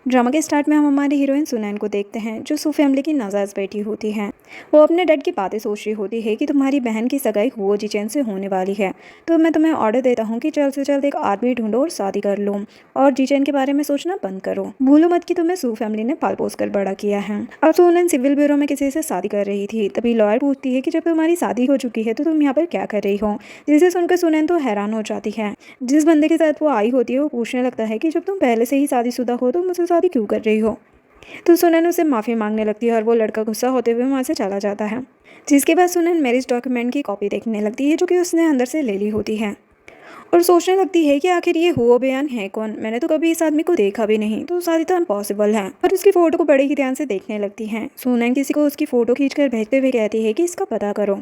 Drama के start में हम हमारी हीरोइन सुनैन को देखते हैं जो सू फैमिली की नाजायज़ बेटी होती है। वो अपने डैड की बातें सोच रही होती है कि तुम्हारी बहन की सगाई हुओ जीचेन से होने वाली है, तो मैं तुम्हें ऑर्डर देता हूँ कि जल्द से जल्द एक आदमी ढूंढो और शादी कर लो और जीचेन के बारे में सोचना बंद करो। भूलो मत कि तुम्हें सू फैमिली ने पाल पोस कर बड़ा किया है। अब सुनैन सिविल ब्यूरो में किसी से शादी कर रही थी, तभी लॉयर पूछती है कि जब तुम्हारी शादी हो चुकी है तो तुम यहाँ पर क्या कर रही हो। जिसे सुनकर सुनैन तो हैरान हो जाती है। जिस बंदे के साथ वो आई होती है वो पूछने लगता है कि जब तुम पहले से ही शादीशुदा हो तो मुझसे शादी क्यों कर रही हो। तो सुनैन उससे माफ़ी मांगने लगती है और वो लड़का गुस्सा होते हुए वहाँ से चला जाता है। जिसके बाद सुनैन मैरिज डॉक्यूमेंट की कॉपी देखने लगती है जो कि उसने अंदर से ले ली होती है और सोचने लगती है कि आखिर ये हुओ बयान है कौन। मैंने तो कभी इस आदमी को देखा भी नहीं, तो शादी तो इम्पॉसिबल है। और उसकी फ़ोटो को बड़े ही ध्यान से देखने लगती है। सुनैन किसी को उसकी फ़ोटो खींचकर भेजते हुए कहती है कि इसका पता करो।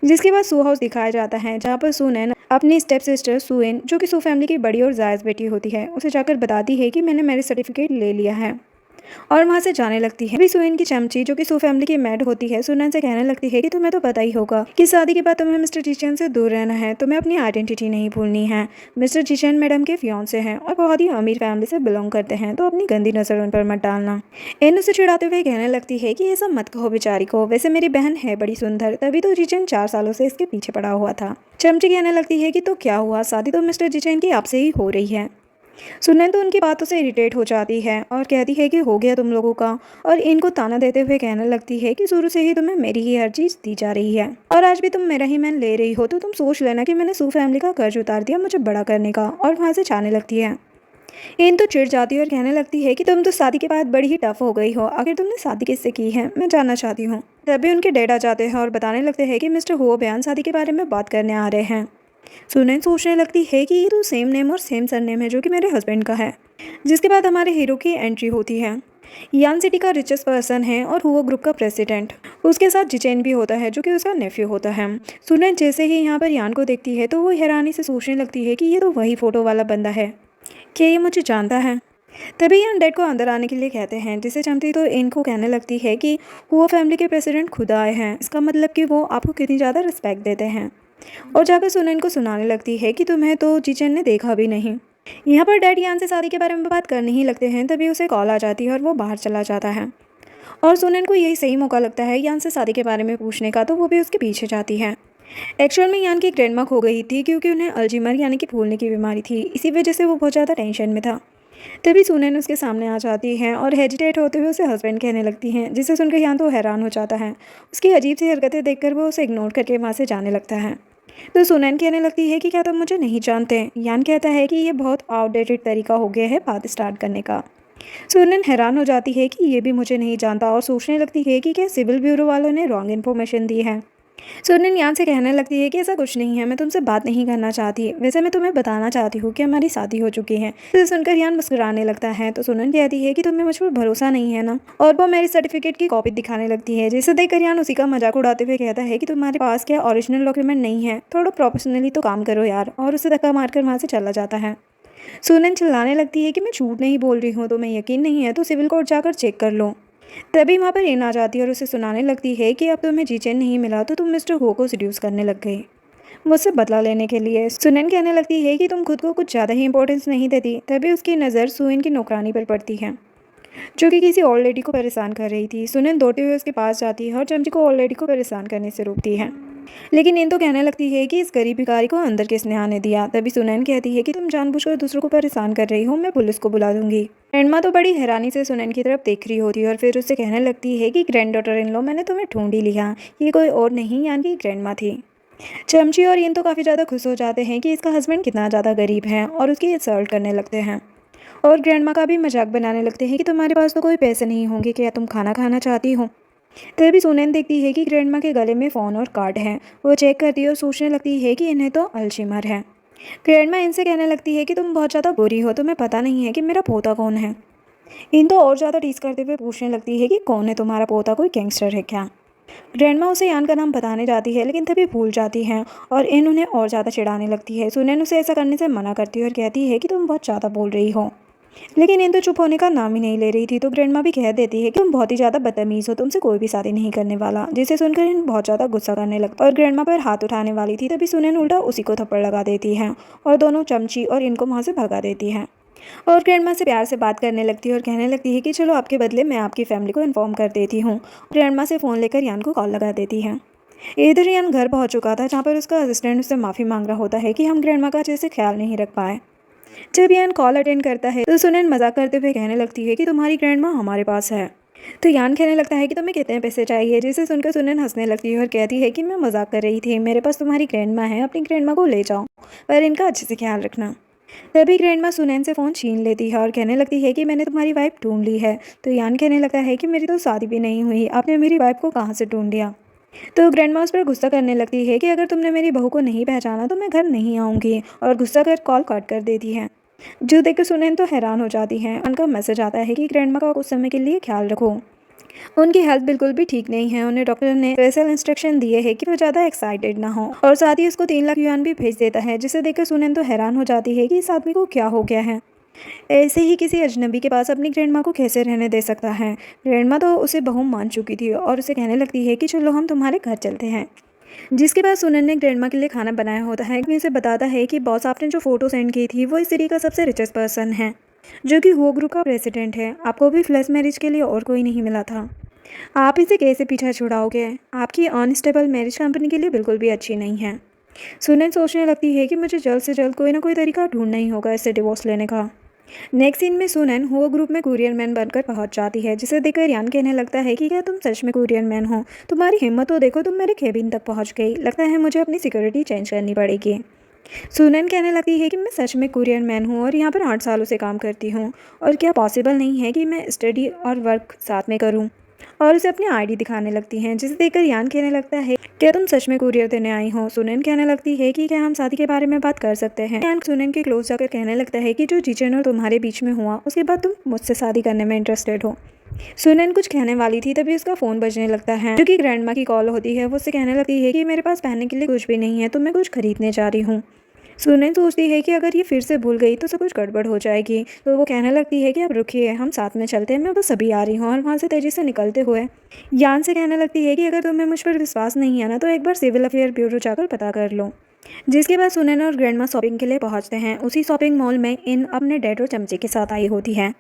जिसके बाद सू हाउस दिखाया जाता है जहाँ पर सुनैन अपनी स्टेप सिस्टर सुएन जो कि सू फैमिली की बड़ी और जायज़ बेटी होती है उसे जाकर बताती है कि मैंने मैरिज सर्टिफिकेट ले लिया है और वहाँ से जाने लगती है। अभी सुएन की चमची जो कि सू फैमिली की मैड होती है सुनैन से कहने लगती है कि तुम्हें तो पता ही होगा कि शादी के बाद तुम्हें मिस्टर जीचेन से दूर रहना है, तुम्हें अपनी आइडेंटिटी नहीं भूलनी है। मिस्टर जीचेन मैडम के फियांसे हैं और बहुत ही अमीर फैमिली से बिलोंग करते हैं, तो अपनी गंदी नज़र उन पर मत डालना। इन उसे चिढ़ाते हुए कहने लगती है कि ये सब मत कहो बेचारी को, वैसे मेरी बहन है बड़ी सुंदर, तभी तो जीचेन 4 सालों से इसके पीछे पड़ा हुआ था। चमची कहने लगती है कि तो क्या हुआ, शादी तो मिस्टर जीचेन की आपसे ही हो रही है। सुनैन तो उनकी बातों से इरिटेट हो जाती है और कहती है कि हो गया तुम लोगों का, और इनको ताना देते हुए कहने लगती है कि शुरू से ही तुम्हें मेरी ही हर चीज़ दी जा रही है और आज भी तुम मेरा ही मैन ले रही हो, तो तुम सोच लेना कि मैंने सू फैमिली का कर्ज उतार दिया मुझे बड़ा करने का। और वहाँ से जाने लगती है। इन तो चिढ़ जाती है और कहने लगती है कि तुम तो शादी के बाद बड़ी ही टफ हो गई हो, आखिर तुमने शादी किससे की है, मैं जानना चाहती हूँ। तभी उनके डैड आ जाते हैं और बताने लगते हैं कि मिस्टर हुओ बयान शादी के बारे में बात करने आ रहे हैं। सुनैन सोचने लगती है कि ये तो सेम नेम और सेम सरनेम है जो कि मेरे हस्बैंड का है। जिसके बाद हमारे हीरो की एंट्री होती है। यान सिटी का रिचेस्ट पर्सन है और हुआ ग्रुप का प्रेसिडेंट। उसके साथ जिचेन भी होता है जो कि उसका नेफ्यू होता है। सुनैन जैसे ही यहाँ पर यान को देखती है तो वो हैरानी से सोचने लगती है कि ये तो वही फ़ोटो वाला बंदा है, क्या ये मुझे जानता है। तभी यान डैड को अंदर आने के लिए कहते हैं, जिसे चमती तो इनको कहने लगती है कि हुआ फैमिली के प्रेसिडेंट खुद आए हैं, इसका मतलब कि वो आपको कितनी ज़्यादा रिस्पेक्ट देते हैं। और जाकर सुनैन को सुनाने लगती है कि तुम्हें तो जीचेन ने देखा भी नहीं। यहाँ पर डैड यान से शादी के बारे में बात करने ही लगते हैं, तभी उसे कॉल आ जाती है और वो बाहर चला जाता है। और सुनैन को यही सही मौका लगता है यान से शादी के बारे में पूछने का, तो वो भी उसके पीछे जाती है। एक्चुअल में यान की ग्रैंडमा खो गई थी क्योंकि उन्हें अल्जीमर यानी कि भूलने की बीमारी थी, इसी वजह से वो बहुत ज़्यादा टेंशन में था। तभी सुनैन उसके सामने आ जाती है और हेजिटेट होते हुए उसे हस्बैंड कहने लगती हैं, जिसे सुनकर यान तो हैरान हो जाता है। उसकी अजीब सी हरकतें देखकर वो उसे इग्नोर करके वहाँ से जाने लगता है। तो सुनैन कहने लगती है कि क्या तुम मुझे नहीं जानते। यान कहता है कि ये बहुत आउटडेटेड तरीका हो गया है बात स्टार्ट करने का। सुनैन हैरान हो जाती है कि ये भी मुझे नहीं जानता और सोचने लगती है कि क्या सिविल ब्यूरो वालों ने रॉन्ग इन्फॉर्मेशन दी है। सुनैन यान से कहने लगती है कि ऐसा कुछ नहीं है, मैं तुमसे बात नहीं करना चाहती, वैसे मैं तुम्हें बताना चाहती हूँ कि हमारी शादी हो चुकी है। इसे सुनकर यान मुस्कुराने लगता है। तो सुनैन कहती है कि तुम्हें मुझ पर भरोसा नहीं है ना, और वो मेरी सर्टिफिकेट की कॉपी दिखाने लगती है, जिसे देखकर यान उसी का मजाक उड़ाते हुए कहता है कि तुम्हारे पास क्या ओरिजिनल डॉक्यूमेंट नहीं है, थोड़ा प्रोफेशनली तो काम करो यार, और उसे धक्का मारकर वहाँ से चला जाता है। सुनैन चिल्लाने लगती है कि मैं झूठ नहीं बोल रही हूँ, तुम्हें यकीन नहीं है तो सिविल कोर्ट जाकर चेक कर लो। तभी वहाँ पर इन आ जाती है और उसे सुनाने लगती है कि अब तुम्हें जीचेन नहीं मिला तो तुम मिस्टर हो को सीड्यूस करने लग गई मुझसे बदला लेने के लिए। सुनैन कहने लगती है कि तुम खुद को कुछ ज़्यादा ही इंपॉर्टेंस नहीं देती। तभी उसकी नज़र सुएन की नौकरानी पर पड़ती है जो कि किसी ओल्ड लेडी को परेशान कर रही थी। सुनैन दौड़ते हुए उसके पास जाती है और चमची को ओल्ड लेडी को परेशान करने से रोकती है, लेकिन इन तो कहने लगती है कि इस गरीब भिखारी को अंदर किसने आने दिया। तभी सुनैन कहती है कि तुम जानबूझकर दूसरों को परेशान कर रही हो, मैं पुलिस को बुला दूंगी। ग्रैंडमा तो बड़ी हैरानी से सुनैन की तरफ देख रही होती है और फिर उससे कहने लगती है कि ग्रैंड डॉटर इन लो, मैंने तुम्हें ढूंढ ही लिया, ये कोई और नहीं यानी कि ग्रैंडमा थी। चमची और इन तो काफ़ी ज़्यादा खुश हो जाते हैं कि इसका हस्बैंड कितना ज़्यादा गरीब है और उसकी इंसल्ट करने लगते हैं और ग्रैंडमा का भी मजाक बनाने लगते हैं कि तुम्हारे पास तो कोई पैसे नहीं होंगे, क्या तुम खाना खाना चाहती हो। तभी सुनैन देखती है कि ग्रैंडमा के गले में फ़ोन और कार्ड है। वो चेक करती है और सोचने लगती है कि इन्हें तो अल्जीमर है। ग्रैंडमा इनसे कहने लगती है कि तुम बहुत ज़्यादा बुरी हो, तुम्हें पता नहीं है कि मेरा पोता कौन है। इन तो और ज़्यादा टीस करते हुए पूछने लगती है कि कौन है तुम्हारा पोता, कोई गैंगस्टर है क्या। ग्रैंडमा उसे यान का नाम बताने जाती है लेकिन तभी भूल जाती हैं और इन उन्हें और ज़्यादा चिढ़ाने लगती है। सुनैन उसे ऐसा करने से मना करती है और कहती है कि तुम बहुत ज़्यादा बोल रही हो, लेकिन इन तो चुप होने का नाम ही नहीं ले रही थी। तो ग्रैंडमा भी कह देती है कि तुम बहुत ही ज़्यादा बदतमीज़ हो, तुमसे कोई भी शादी नहीं करने वाला। जिसे सुनकर इन बहुत ज़्यादा गुस्सा करने लगता और ग्रैंडमा पर हाथ उठाने वाली थी, तभी सुनैन उल्टा उसी को थप्पड़ लगा देती है और दोनों चमची और इनको वहाँ से भगा देती है। और ग्रैंडमा से प्यार से बात करने लगती है और कहने लगती है कि चलो आपके बदले मैं आपकी फैमिली को इन्फॉर्म कर देती हूँ। ग्रैंडमा से फ़ोन लेकर यान को कॉल लगा देती है। इधर यान घर पहुँच चुका था, जहाँ पर उसका असिस्टेंट उससे माफ़ी मांग रहा होता है कि हम ग्रैंडमा का अच्छे से ख्याल नहीं रख पाए। जब यान कॉल अटेंड करता है तो सुनैन मजाक करते हुए कहने लगती है कि तुम्हारी ग्रैंडमा हमारे पास है। तो यान कहने लगता है कि तुम्हें कितने पैसे चाहिए, जिसे सुनकर सुनैन हंसने लगती है और कहती है कि मैं मजाक कर रही थी, मेरे पास तुम्हारी ग्रैंडमा है, अपनी ग्रैंडमा को ले जाओ, पर इनका अच्छे से ख्याल रखना। तभी ग्रैंडमा सुनैन से फ़ोन छीन लेती है और कहने लगती है कि मैंने तुम्हारी वाइफ ढूंढ ली है। तो यान कहने लगता है कि मेरी तो शादी भी नहीं हुई, आपने मेरी वाइफ को कहाँ से ढूंढ लिया। तो ग्रैंडमा उस पर गुस्सा करने लगती है कि अगर तुमने मेरी बहू को नहीं पहचाना तो मैं घर नहीं आऊँगी, और गुस्सा कर कॉल कट कर देती है। जो देखकर सुनैन तो हैरान हो जाती है। उनका मैसेज आता है कि ग्रैंडमा का कुछ समय के लिए ख्याल रखो, उनकी हेल्थ बिल्कुल भी ठीक नहीं है। उन्हें डॉक्टर ने स्पेशल इंस्ट्रक्शन दिए हैं कि वो ज़्यादा एक्साइटेड ना हो, और साथ ही उसको 3 लाख युआन भी भेज देता है, जिसे देखकर सुनैन तो हैरान हो जाती है कि इस आदमी को क्या हो गया है। ऐसे ही किसी अजनबी के पास अपनी ग्रैंडमा को कैसे रहने दे सकता है। ग्रैंडमा तो उसे बहू मान चुकी थी और उसे कहने लगती है कि चलो हम तुम्हारे घर चलते हैं। जिसके बाद सुनैन ने ग्रैंडमा के लिए खाना बनाया होता है। उसे बताता है कि बॉस आपने जो फ़ोटो सेंड की थी वो इस सिटी का सबसे रिचेस्ट पर्सन है, जो कि हुओ ग्रुप का प्रेसिडेंट है। आपको भी फ्लैश मैरिज के लिए और कोई नहीं मिला था, आप इसे कैसे पीछा छुड़ाओगे। आपकी अनस्टेबल मैरिज कंपनी के लिए बिल्कुल भी अच्छी नहीं है। सुनैन सोचने लगती है कि मुझे जल्द से जल्द कोई ना कोई तरीका ढूंढना ही होगा इससे डिवोर्स लेने का। नेक्स्ट सीन में सुनैन हुओ ग्रुप में कुरियर मैन बनकर पहुंच जाती है, जिसे देखकर यान कहने लगता है कि क्या तुम सच में कुरियर मैन हो, तुम्हारी हिम्मत तो देखो, तुम मेरे केबिन तक पहुंच गई, लगता है मुझे अपनी सिक्योरिटी चेंज करनी पड़ेगी। सुनैन कहने लगती है कि मैं सच में कुरियर मैन हूँ और यहाँ पर 8 सालों से काम करती हूँ, और क्या पॉसिबल नहीं है कि मैं स्टडी और वर्क साथ में करूँ। और उसे अपनी आईडी दिखाने लगती हैं, जिसे देखकर यान कहने लगता है क्या तुम सच में कुरियर देने आई हो। सुनैन कहने लगती है कि क्या हम शादी के बारे में बात कर सकते हैं। यान सुनैन के क्लोज जाकर कहने लगता है कि जो जिचेन और तुम्हारे बीच में हुआ उसके बाद तुम मुझसे शादी करने में इंटरेस्टेड हो। सुनैन कुछ कहने वाली थी, तभी उसका फ़ोन बजने लगता है, जो कि ग्रैंडमा की कॉल होती है। वो उससे कहने लगती है कि मेरे पास पहनने के लिए कुछ भी नहीं है, तो मैं कुछ खरीदने जा रही हूँ। सुनैन सोचती है कि अगर ये फिर से भूल गई तो सब कुछ गड़बड़ हो जाएगी। तो वो कहने लगती है कि अब रुकिए, हम साथ में चलते हैं, मैं बस अभी आ रही हूँ। और वहाँ से तेज़ी से निकलते हुए यान से कहने लगती है कि अगर तुम्हें मुझ पर विश्वास नहीं है ना, तो एक बार सिविल अफेयर ब्यूरो जाकर पता कर लो। जिसके बाद सुनैन और ग्रैंडमा शॉपिंग के लिए पहुँचते हैं। उसी शॉपिंग मॉल में इन अपने डैड और चमचे के साथ आई होती है।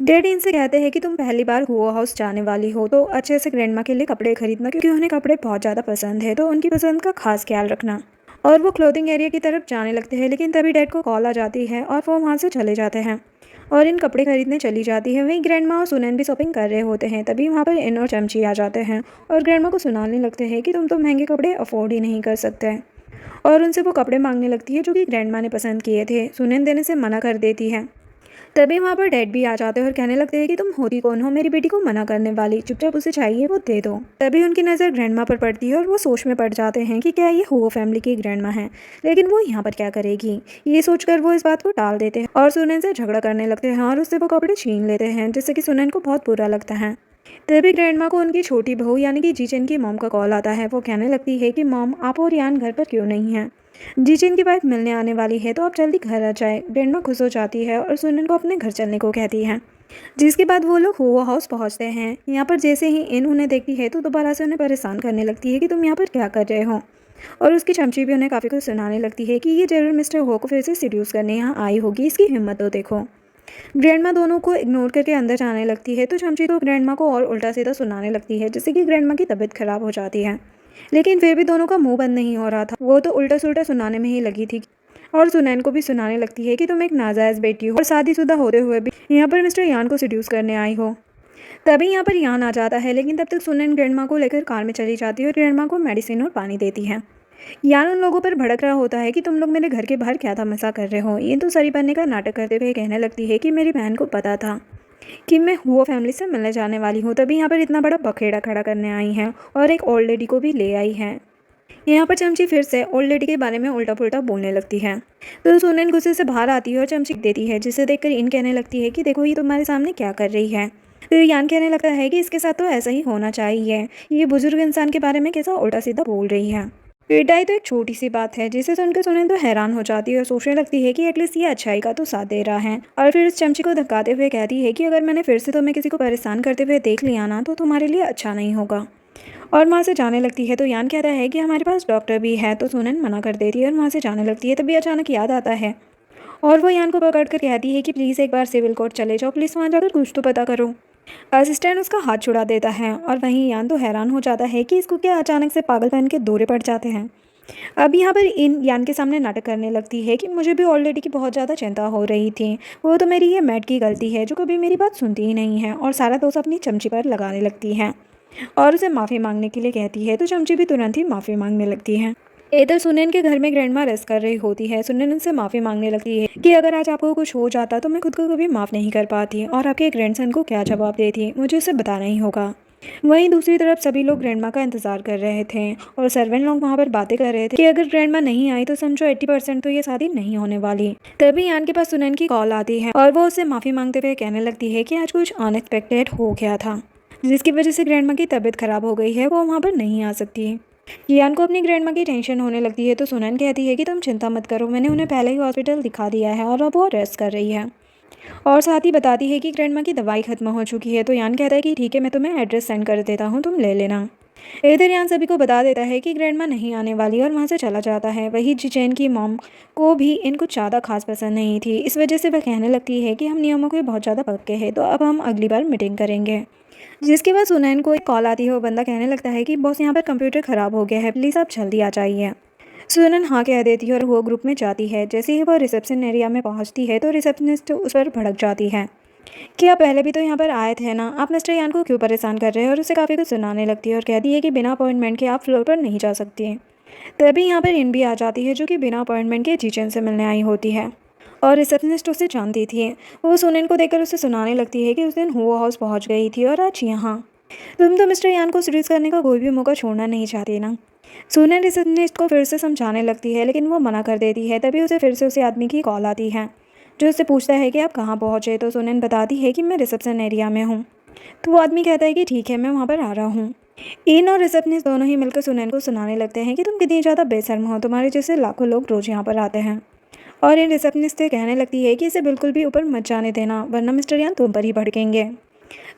डैड इनसे कहते हैं कि तुम पहली बार हुआ हाउस जाने वाली हो तो अच्छे से ग्रैंडमा के लिए कपड़े खरीदना, क्योंकि उन्हें कपड़े बहुत ज़्यादा पसंद है, तो उनकी पसंद का खास ख्याल रखना। और वो क्लोथिंग एरिया की तरफ जाने लगते हैं, लेकिन तभी डैड को कॉल आ जाती है और वो वहाँ से चले जाते हैं और इन कपड़े खरीदने चली जाती है। वहीं ग्रैंडमा और सुनैन भी शॉपिंग कर रहे होते हैं। तभी वहाँ पर इन और चमची आ जाते हैं और ग्रैंडमा को सुनाने लगते हैं कि तुम तो महंगे कपड़े अफोर्ड ही नहीं कर सकते, और उनसे वो कपड़े मांगने लगती है जो कि ग्रैंडमा ने पसंद किए थे। सुनैन देने से मना कर देती है। तभी वहाँ पर डैड भी आ जाते हैं और कहने लगते हैं कि तुम होती कौन हो मेरी बेटी को मना करने वाली, चुपचाप उसे चाहिए वो दे दो। तभी उनकी नज़र ग्रैंडमा पर पड़ती है और वो सोच में पड़ जाते हैं कि क्या ये हुओ फैमिली की ग्रैंडमा है, लेकिन वो यहाँ पर क्या करेगी। ये सोचकर वो इस बात को टाल देते हैं और सुनैन से झगड़ा करने लगते हैं और उससे वो कपड़े छीन लेते हैं, जिससे कि सुनैन को बहुत बुरा लगता है। तभी ग्रैंडमा को उनकी छोटी बहू यानी कि जीचेन की मॉम का कॉल आता है। वो कहने लगती है कि मॉम, आप और यान घर पर क्यों नहीं हैं, जीचेन की वाइफ मिलने आने वाली है, तो आप जल्दी घर आ जाए। ग्रैंडमा खुश हो जाती है और सुनैन को अपने घर चलने को कहती है। जिसके बाद वो लोग हुआ हाउस पहुंचते हैं। यहाँ पर जैसे ही इन उन्हें देखती है तो दोबारा से उन्हें परेशान करने लगती है कि तुम यहाँ पर क्या कर रहे हो, और उसकी चमची भी उन्हें काफ़ी कुछ सुनाने लगती है कि ये जरूर मिस्टर हो को फिर से सीड्यूस करने यहाँ आई होगी, इसकी हिम्मत तो देखो। ग्रैंडमा दोनों को इग्नोर करके अंदर जाने लगती है, तो चमची तो ग्रैंडमा को और उल्टा सीधा सुनाने लगती है, जिससे कि ग्रैंडमा की तबीयत खराब हो जाती है। लेकिन फिर भी दोनों का मुंह बंद नहीं हो रहा था, वो तो उल्टा सुल्टा सुनाने में ही लगी थी। और सुनैन को भी सुनाने लगती है कि तुम एक नाजायज़ बेटी हो और शादीशुदा होते हुए भी यहाँ पर मिस्टर यान को सीड्यूस करने आई हो। तभी यहाँ पर यान आ जाता है, लेकिन तब तक सुनैन ग्रैंडमा को लेकर कार में चली जाती है और ग्रैंडमा को मेडिसिन और पानी देती है। यान उन लोगों पर भड़क रहा होता है कि तुम लोग मेरे घर के बाहर क्या तमाशा कर रहे हो। ये तो सरी बनने का नाटक करते हुए कहने लगती है कि मेरी बहन को पता था कि मैं हुआ फैमिली से मिलने जाने वाली हूँ, तभी यहाँ पर इतना बड़ा बखेड़ा खड़ा करने आई हैं और एक ओल्ड लेडी को भी ले आई है। यहाँ पर चमची फिर से ओल्ड लेडी के बारे में उल्टा पुल्टा बोलने लगती है। तो सुनैन गुस्से से बाहर आती है और चमची देती है, जिसे देखकर इन कहने लगती है कि देखो ये तुम्हारे सामने क्या कर रही है। तो यान कहने लगता है कि इसके साथ तो ऐसा ही होना चाहिए, ये बुजुर्ग इंसान के बारे में कैसा उल्टा सीधा बोल रही है। पिटाई तो एक छोटी सी बात है, जिसे सुनकर सुनैन तो हैरान हो जाती है और सोचने लगती है कि एटलीस्ट ये अच्छाई का तो साथ दे रहा है। और फिर उस चमची को धक्काते हुए कहती है कि अगर मैंने फिर से तुम्हें किसी को परेशान करते हुए देख लिया ना, तो तुम्हारे लिए अच्छा नहीं होगा। और वहाँ से जाने लगती है। तो यान कहता है कि हमारे पास डॉक्टर भी है, तो सुनैन मना कर देती है और वहाँ से जाने लगती है। तभी अचानक याद आता है और वो यान को पकड़ कर कहती है कि प्लीज़ एक बार सिविल कोर्ट चले जाओ, प्लीज़ वहाँ जाकर कुछ तो पता करो। असिस्टेंट उसका हाथ छुड़ा देता है और वहीं यान तो हैरान हो जाता है कि इसको क्या अचानक से पागलपन के दौरे पड़ जाते हैं। अब यहाँ पर इन यान के सामने नाटक करने लगती है कि मुझे भी ऑलरेडी की बहुत ज़्यादा चिंता हो रही थी, वो तो मेरी ये मैट की गलती है जो कभी मेरी बात सुनती ही नहीं है, और सारा दोष अपनी चमची पर लगाने लगती है और उसे माफ़ी मांगने के लिए कहती है, तो चमची भी तुरंत ही माफ़ी मांगने लगती है। इधर सुनैन के घर में ग्रैंडमा रेस्ट कर रही होती है। सुनैन उनसे माफ़ी मांगने लगती है कि अगर आज आपको कुछ हो जाता तो मैं खुद को कभी माफ़ नहीं कर पाती, और आपके ग्रैंडसन को क्या जवाब देती मुझे उसे बताना ही होगा। वहीं दूसरी तरफ सभी लोग ग्रैंडमा का इंतजार कर रहे थे और सर्वेंट लोग वहाँ पर बातें कर रहे थे कि अगर ग्रैंडमा नहीं आई तो समझो 80% तो ये शादी नहीं होने वाली। तभी यान के पास सुनैन की कॉल आती है और वो उससे माफ़ी मांगते हुए कहने लगती है कि आज कुछ अनएक्सपेक्टेड हो गया था, जिसकी वजह से ग्रैंडमा की तबीयत खराब हो गई है, वो वहाँ पर नहीं आ सकती। यान को अपनी ग्रैंडमा की टेंशन होने लगती है, तो सुनैन कहती है कि तुम चिंता मत करो, मैंने उन्हें पहले ही हॉस्पिटल दिखा दिया है और अब वो रेस्ट कर रही है, और साथ ही बताती है कि ग्रैंडमा की दवाई खत्म हो चुकी है। तो यान कहता है कि ठीक है, मैं तुम्हें एड्रेस सेंड कर देता हूँ, तुम ले लेना। इधर यान सभी को बता देता है कि ग्रैंडमा नहीं आने वाली और वहाँ से चला जाता है। वही जिचेन की मॉम को भी इनको ज़्यादा खास पसंद नहीं थी, इस वजह से वह कहने लगती है कि हम नियमों के बहुत ज़्यादा पक्के हैं, तो अब हम अगली बार मीटिंग करेंगे। जिसके बाद सुनैन को एक कॉल आती है, वो बंदा कहने लगता है कि बॉस यहाँ पर कंप्यूटर ख़राब हो गया है, प्लीज़ आप जल्दी आ जाइए। सुनैन हाँ कह देती है और वो ग्रुप में जाती है। जैसे ही वो रिसेप्शन एरिया में पहुँचती है तो रिसेप्शनिस्ट उस पर भड़क जाती है कि आप पहले भी तो यहाँ पर आए थे ना, आप मिस्टर यान को क्यों परेशान कर रहे हैं, और उसे काफ़ी कुछ सुनाने लगती है और कहती है कि बिना अपॉइंटमेंट के आप फ्लोर पर नहीं जा सकती। तभी यहाँ पर इन भी आ जाती है जो कि बिना अपॉइंटमेंट के जीचन से मिलने आई होती है, और रिसेप्शनिस्ट उसे जानती थी। वो सुनैन को देखकर उसे सुनाने लगती है कि उस दिन हुआ हाउस पहुँच गई थी और आज यहाँ तुम तो मिस्टर यान को सीरीज करने का कोई भी मौका छोड़ना नहीं चाहती ना। सुनैन रिसेप्शनिस्ट को फिर से समझाने लगती है लेकिन वो मना कर देती है। तभी उसे फिर से उसी आदमी की कॉल आती है जो उससे पूछता है कि आप कहाँ पहुँचे। तो सुनैन बताती है कि मैं रिसेप्शन एरिया में हूँ। तो वो आदमी कहता है कि ठीक है, मैं वहाँ पर आ रहा हूँ। इन और रिसेप्शनिस्ट दोनों ही मिलकर सुनैन को सुनाने लगते हैं कि तुम कितनी ज़्यादा बेशर्म हो, तुम्हारे जैसे लाखों लोग रोज़ यहाँ पर आते हैं। और इन रिसेप्शनिस्ट से कहने लगती है कि इसे बिल्कुल भी ऊपर मत जाने देना, वरना मिस्टर यान तुम पर ही भड़केंगे।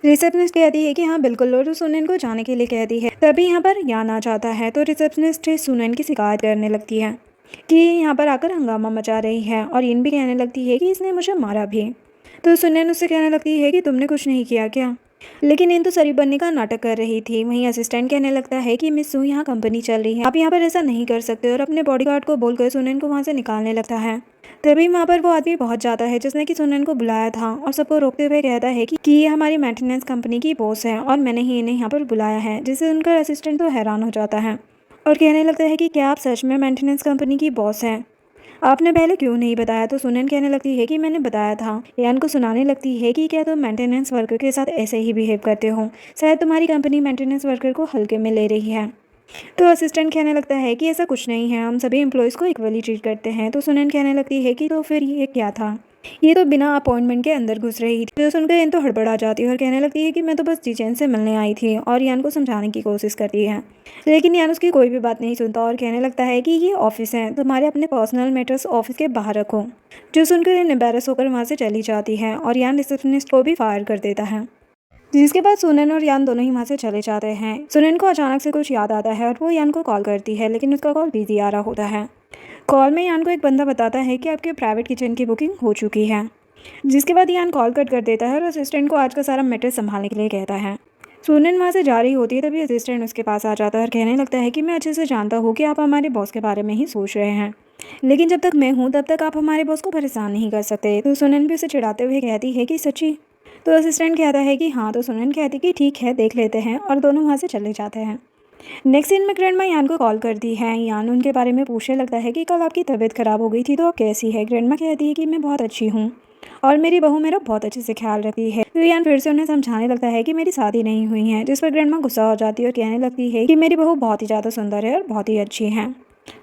रिसेप्शनिस्ट कहती है कि हाँ बिल्कुल, और सुनैन को जाने के लिए कहती है। तभी यहाँ पर यान आ जाता है तो रिसेप्शनिस्ट सुनैन की शिकायत करने लगती है कि यहाँ पर आकर हंगामा मचा रही है, और इन भी कहने लगती है कि इसने मुझे मारा भी। तो सुनैन उससे कहने लगती है कि तुमने कुछ नहीं किया क्या, लेकिन इन तो शरीफ बनने का नाटक कर रही थी। वहीं असिस्टेंट कहने लगता है कि मिस सू, यहाँ कंपनी चल रही है, आप यहाँ पर ऐसा नहीं कर सकते, और अपने बॉडीगार्ड को बोलकर सुनैन को वहाँ से निकालने लगता है। तभी वहाँ पर वो आदमी पहुँच जाता है जिसने कि सुनैन को बुलाया था, और सबको रोकते हुए कहता है कि ये हमारी मेंटेनेंस कंपनी की बॉस है और मैंने ही इन्हें यहाँ पर बुलाया है। जिससे उनका असिस्टेंट तो हैरान हो जाता है और कहने लगता है कि क्या आप सच में मेंटेनेंस कंपनी की बॉस हैं, आपने पहले क्यों नहीं बताया। तो सुनैन कहने लगती है कि मैंने बताया था। यान को सुनाने लगती है कि क्या तुम मेंटेनेंस वर्कर के साथ ऐसे ही बिहेव करते हो, शायद तुम्हारी कंपनी मेंटेनेंस वर्कर को हल्के में ले रही है। तो असिस्टेंट कहने लगता है कि ऐसा कुछ नहीं है, हम सभी एम्प्लॉयज़ को इक्वली ट्रीट करते हैं। तो सुनैन कहने लगती है कि तो फिर ये क्या था, ये तो बिना अपॉइंटमेंट के अंदर घुस रही थी। तो सुनकर इन तो हड़बड़ा जाती है और कहने लगती है कि मैं तो बस जिचेन से मिलने आई थी, और यान को समझाने की कोशिश करती है लेकिन यान उसकी कोई भी बात नहीं सुनता और कहने लगता है कि ये ऑफिस है, तुम्हारे अपने पर्सनल मैटर्स ऑफिस के बाहर रखो। जो सुनकर इन एम्बेरस होकर वहाँ से चली जाती है और यान रिसेप्शनिस्ट को भी फायर कर देता है। जिसके बाद सुनैन और यान दोनों ही वहाँ से चले जाते हैं। सुनैन को अचानक से कुछ याद आता है और वो यान को कॉल करती है, लेकिन उसका कॉल बिजी आ रहा होता है। कॉल में यान को एक बंदा बताता है कि आपके प्राइवेट किचन की बुकिंग हो चुकी है। जिसके बाद यान कॉल कट कर देता है और असिस्टेंट को आज का सारा मैटर संभालने के लिए कहता है। सुनैन वहाँ से जा रही होती है, तभी असिस्टेंट उसके पास आ जाता है और कहने लगता है कि मैं अच्छे से जानता हूँ कि आप हमारे बॉस के बारे में ही सोच रहे हैं, लेकिन जब तक मैं हूँ तब तक आप हमारे बॉस को परेशान नहीं कर सकते। तो सुनैन भी उसे चिढ़ाते हुए कहती है कि सच्ची। तो असिस्टेंट कहता है कि हाँ। तो सुनैन कहती कि ठीक है, देख लेते हैं, और दोनों वहाँ से चले जाते हैं। नेक्स्ट सीन में ग्रैंडमा यान को कॉल करती है। यान उनके बारे में पूछने लगता है कि कल आपकी तबीयत खराब हो गई थी, तो आप कैसी है। ग्रैंडमा कहती है कि मैं बहुत अच्छी हूँ और मेरी बहू मेरा बहुत अच्छे से ख्याल रखती है। तो यान फिर से उन्हें समझाने लगता है कि मेरी शादी नहीं हुई है, जिस पर ग्रैंडमा गुस्सा हो जाती है और कहने लगती है कि मेरी बहू बहुत ही ज़्यादा सुंदर है और बहुत ही अच्छी है,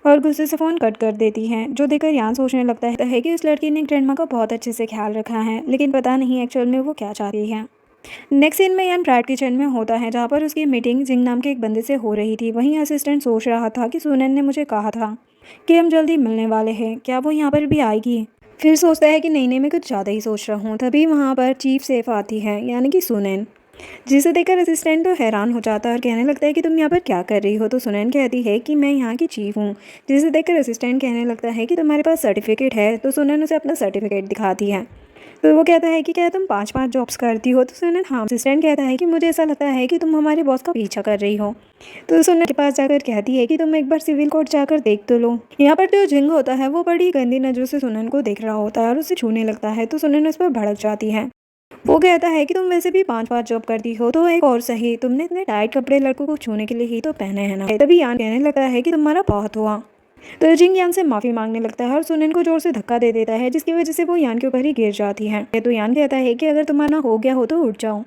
और गुस्से से फ़ोन कट कर देती है। जो देखकर यान सोचने लगता है कि उस लड़की ने ग्रैंडमा का बहुत अच्छे से ख्याल रखा है, लेकिन पता नहीं एक्चुअल में वो क्या चाहती है। नेक्स्ट सीन में यान प्राइड किचन में होता है, जहाँ पर उसकी मीटिंग जिंग नाम के एक बंदे से हो रही थी। वहीं असिस्टेंट सोच रहा था कि सुनैन ने मुझे कहा था कि हम जल्दी मिलने वाले हैं, क्या वो यहाँ पर भी आएगी। फिर सोचता है कि नहीं नहीं, मैं कुछ ज़्यादा ही सोच रहा हूँ। तभी वहाँ पर चीफ सेफ आती है, यानी कि सुनैन। जिसे देखकर असिस्टेंट तो हैरान हो जाता है और कहने लगता है कि तुम यहाँ पर क्या कर रही हो। तो सुनैन कहती है कि मैं यहाँ की चीफ हूँ। जिसे देखकर असिस्टेंट कहने लगता है कि तुम्हारे पास सर्टिफिकेट है। तो सुनैन उसे अपना सर्टिफिकेट दिखाती है। तो वो कहता है कि क्या तुम 5-5 जॉब्स करती हो। तो सुनैन हाँ। असिस्टेंट कहता है कि मुझे ऐसा लगता है कि तुम हमारे बॉस का पीछा कर रही हो। तो सुनैन के पास जाकर कहती है कि तुम एक बार सिविल कोर्ट जाकर देख तो लो। यहाँ पर जो जिंग होता है वो बड़ी गंदी नजरों से सुनैन को देख रहा होता है और उसे छूने लगता है। तो सुनैन उस पर भड़क जाती है। वो कहता है कि तुम वैसे भी 5-5 जॉब करती हो तो एक और सही, तुमने इतने टाइट कपड़े लड़कों को छूने के लिए ही तो पहने हैं ना। तभी यान कहने लगता है कि तुम्हारा बहुत हुआ। तो जिंग यान से माफी मांगने लगता है और सुनैन को जोर से धक्का दे देता है, जिसकी वजह से वो यान के ऊपर ही गिर जाती है। तो यान कहता है कि अगर तुम्हारा हो गया हो तो उठ जाओ।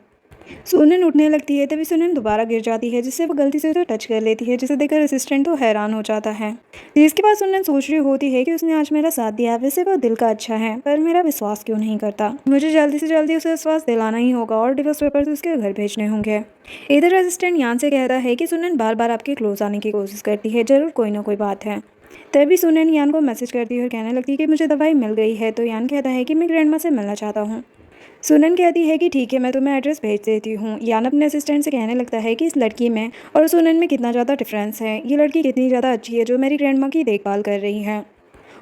सुनैन उठने लगती है, तभी सुनैन दोबारा गिर जाती है, जिससे वो गलती से उसे टच कर लेती है, जिसे देखकर असिस्टेंट तो हैरान हो जाता है। जिसके बाद सुनैन सोच रही होती है कि उसने आज मेरा साथ दिया, वैसे वो दिल का अच्छा है, पर मेरा विश्वास क्यों नहीं करता। मुझे जल्दी से जल्दी उसे विश्वास दिलाना ही होगा और डिवोर्स पेपर्स उसके घर भेजने होंगे। इधर असिस्टेंट यान से कहता है कि सुनैन बार बार आपके क्लोज आने की कोशिश करती है, जरूर कोई ना कोई बात है। तभी सुनैन यान को मैसेज करती है और कहने लगती है कि मुझे दवाई मिल गई है। तो यान कहता है कि मैं ग्रैंडमा से मिलना चाहता हूँ। सुनन कहती है कि ठीक है, मैं तुम्हें एड्रेस भेज देती हूँ। यान अपने असिस्टेंट से कहने लगता है कि इस लड़की में और सुनन में कितना ज़्यादा डिफरेंस है। ये लड़की कितनी ज़्यादा अच्छी है जो मेरी ग्रैंडमा की देखभाल कर रही है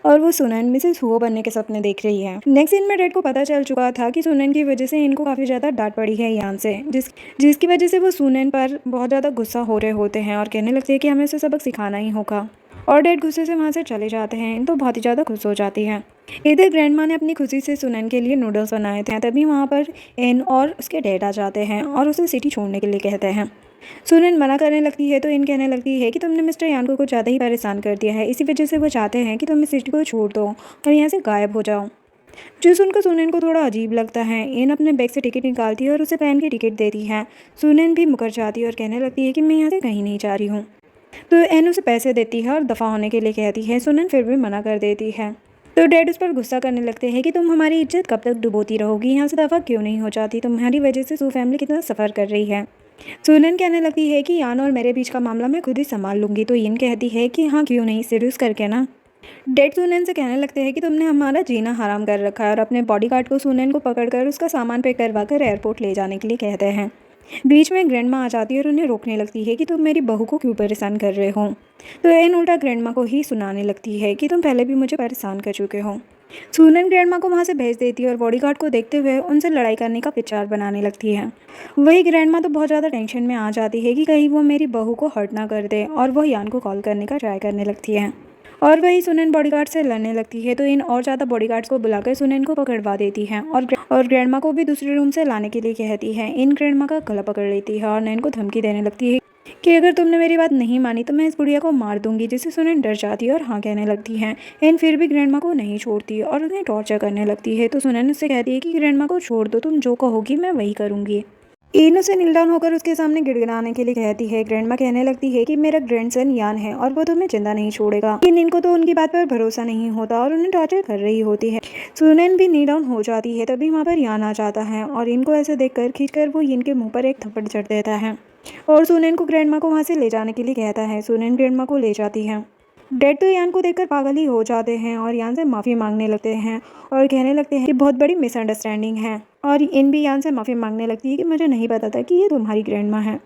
और वो सुनन मिसेस हुओ बनने के सपने देख रही है। नेक्स्ट सीन में डेड को पता चल चुका था कि सुनन की वजह से इनको काफ़ी ज़्यादा डांट पड़ी है यान से, जिसकी वजह से वो सुनन पर बहुत ज़्यादा गुस्सा हो रहे होते हैं और कहने लगते हैं कि हमें उसे सबक सिखाना ही होगा। और डैड गुस्से से वहाँ से चले जाते हैं तो बहुत ही ज़्यादा खुश हो जाती है। इधर ग्रैंडमा ने अपनी खुशी से सुनैन के लिए नूडल्स बनाए थे, तभी वहाँ पर एन और उसके डैड आ जाते हैं और उसे सिटी छोड़ने के लिए कहते हैं। सुनैन मना करने लगती है तो इन कहने लगती है कि तुमने मिस्टर यान को कुछ ज़्यादा ही परेशान कर दिया है, इसी वजह से वो चाहते हैं कि तुम इस सिटी को छोड़ दो और यहाँ से गायब हो जाओ। जो सुनकर सुनैन को थोड़ा अजीब लगता है। एन अपने बैग से टिकट निकालती है और उसे पेन की टिकट देती है। सुनैन भी मुकर जाती है और कहने लगती है कि मैं यहाँ से कहीं नहीं जा रही हूँ। तो एन उसे पैसे देती है और दफ़ा होने के लिए कहती है। सुनैन फिर भी मना कर देती है। तो डैड उस पर गुस्सा करने लगते हैं कि तुम हमारी इज्जत कब तक डुबोती रहोगी, यहाँ से दफ़ा क्यों नहीं हो जाती, तुम्हारी वजह से सू फैमिली कितना सफ़र कर रही है। सुनैन कहने लगती है कि यान और मेरे बीच का मामला मैं खुद ही संभाल लूँगी। तो यिन कहती है कि हाँ क्यों नहीं, सीरियस करके ना। डैड सुनैन से कहने लगते हैं कि तुमने हमारा जीना हराम कर रखा है और अपने बॉडीगार्ड को सुनैन को पकड़कर उसका सामान पैक करवा कर एयरपोर्ट ले जाने के लिए कहते हैं। बीच में ग्रैंडमा आ जाती है और उन्हें रोकने लगती है कि तुम मेरी बहू को क्यों परेशान कर रहे हो। तो एन उल्टा ग्रैंडमा को ही सुनाने लगती है कि तुम पहले भी मुझे परेशान कर चुके हो। सुनैन ग्रैंडमा को वहाँ से भेज देती है और बॉडीगार्ड को देखते हुए उनसे लड़ाई करने का विचार बनाने लगती है। वही ग्रैंडमा तो बहुत ज़्यादा टेंशन में आ जाती है कि कहीं वो मेरी बहू को हर्ट ना कर दे और वह यान को कॉल करने का ट्राई करने लगती है। और वही सुनैन बॉडीगार्ड से लड़ने लगती है तो इन और ज़्यादा बॉडीगार्ड्स को बुलाकर सुनैन को पकड़वा देती है और ग्रैंडमा को भी दूसरे रूम से लाने के लिए कहती है। इन ग्रैंडमा का गला पकड़ लेती है और नैन को धमकी देने लगती है कि अगर तुमने मेरी बात नहीं मानी तो मैं इस बुढ़िया को मार दूंगी, जिससे सुनैन डर जाती है और हाँ कहने लगती है। इन फिर भी ग्रैंडमा को नहीं छोड़ती और उन्हें टॉर्चर करने लगती है। तो सुनैन उससे कहती है कि ग्रैंडमा को छोड़ दो, तुम जो कहोगी मैं वही करूँगी। इन उसे नील डाउन होकर उसके सामने गिड़गिड़ाने के लिए कहती है। ग्रैंडमा कहने लगती है कि मेरा ग्रैंडसन यान है और वो तुम्हें जिंदा नहीं छोड़ेगा। लेकिन इनको तो उनकी बात पर भरोसा नहीं होता और उन्हें टॉर्चर कर रही होती है। सुनैन भी नील डाउन हो जाती है, तभी वहाँ पर यान आ जाता है और इनको ऐसे देखकर खींचकर वो इनके मुंह पर एक थप्पड़ जड़ देता है और सुनैन को ग्रैंडमा को वहाँ से ले जाने के लिए कहता है। सुनैन ग्रैंडमा को ले जाती है। डैड तो यान को देखकर पागल ही हो जाते हैं और यान से माफ़ी मांगने लगते हैं और कहने लगते हैं कि बहुत बड़ी मिसअंडरस्टैंडिंग है। और इन भी यान से माफ़ी मांगने लगती है कि मुझे नहीं पता था कि ये तुम्हारी ग्रैंडमा है।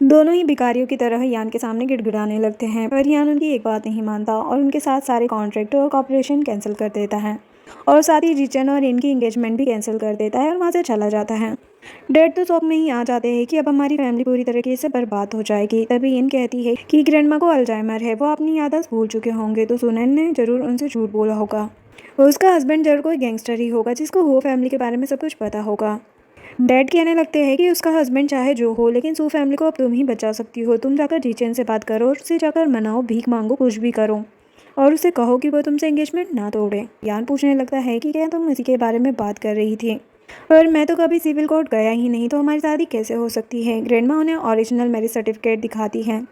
दोनों ही भिखारियों की तरह यान के सामने गिड़गिड़ाने लगते हैं, पर यान उनकी एक बात नहीं मानता और उनके साथ सारे कॉन्ट्रैक्ट और कॉपरेशन कैंसिल कर देता है और साथ ही रिचन और इनकी एंगेजमेंट भी कैंसिल कर देता है और वहाँ से चला जाता है। डैड तो शौक में ही आ जाते हैं कि अब हमारी फैमिली पूरी तरीके से बर्बाद हो जाएगी। तभी इन कहती है कि ग्रैंडमा को अल्जाइमर है, वो अपनी याददाश्त भूल चुके होंगे। तो सुनैन ने जरूर उनसे झूठ बोला होगा। उसका हस्बैंड जरूर कोई गैंगस्टर ही होगा जिसको हो फैमिली के बारे में सब कुछ पता होगा। डैड कहने लगते हैं कि उसका हस्बैंड चाहे जो हो, लेकिन सू फैमिली को अब तुम ही बचा सकती हो। तुम जाकर जीचेन से बात करो और उससे जाकर मनाओ, भीख मांगो, कुछ भी करो और उसे कहो कि वो तुमसे एंगेजमेंट ना तोड़े। यान पूछने लगता है कि क्या तुम इसी के बारे में बात कर रही थी, और मैं तो कभी सिविल कोर्ट गया ही नहीं, तो हमारी शादी कैसे हो सकती है। ग्रैंडमा उन्हें ओरिजिनल मैरिज सर्टिफिकेट दिखाती है,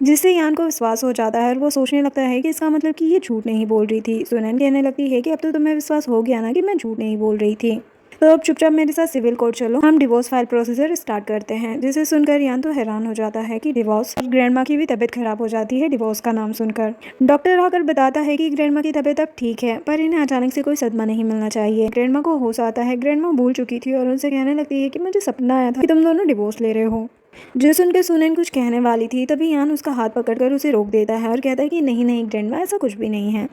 जिससे यान को विश्वास हो जाता है और वो सोचने लगता है कि इसका मतलब कि ये झूठ नहीं बोल रही थी। सुनैन कहने लगती है कि अब तो तुम्हें विश्वास हो गया ना कि मैं झूठ नहीं बोल रही थी। तो अब चुपचाप मेरे साथ सिविल कोर्ट चलो, हम डिवोर्स फाइल प्रोसीजर स्टार्ट करते हैं। जिसे सुनकर यान तो हैरान हो जाता है कि डिवोर्स, और ग्रैंड माँ की भी तबीयत खराब हो जाती है डिवोर्स का नाम सुनकर। डॉक्टर आकर बताता है कि ग्रैंड माँ की तबीयत अब ठीक है, पर इन्हें अचानक से कोई सदमा नहीं मिलना चाहिए। ग्रैंड माँ को होश आता है। ग्रैंड माँ भूल चुकी थी और उनसे कहने लगती है कि मुझे सपना आया था कि तुम दोनों डिवोर्स ले रहे हो। जो सुनकर सुनैन कुछ कहने वाली थी, तभी यान उसका हाथ पकड़कर उसे रोक देता है और कहता है कि नहीं नहीं ग्रैंड माँ, ऐसा कुछ भी नहीं है।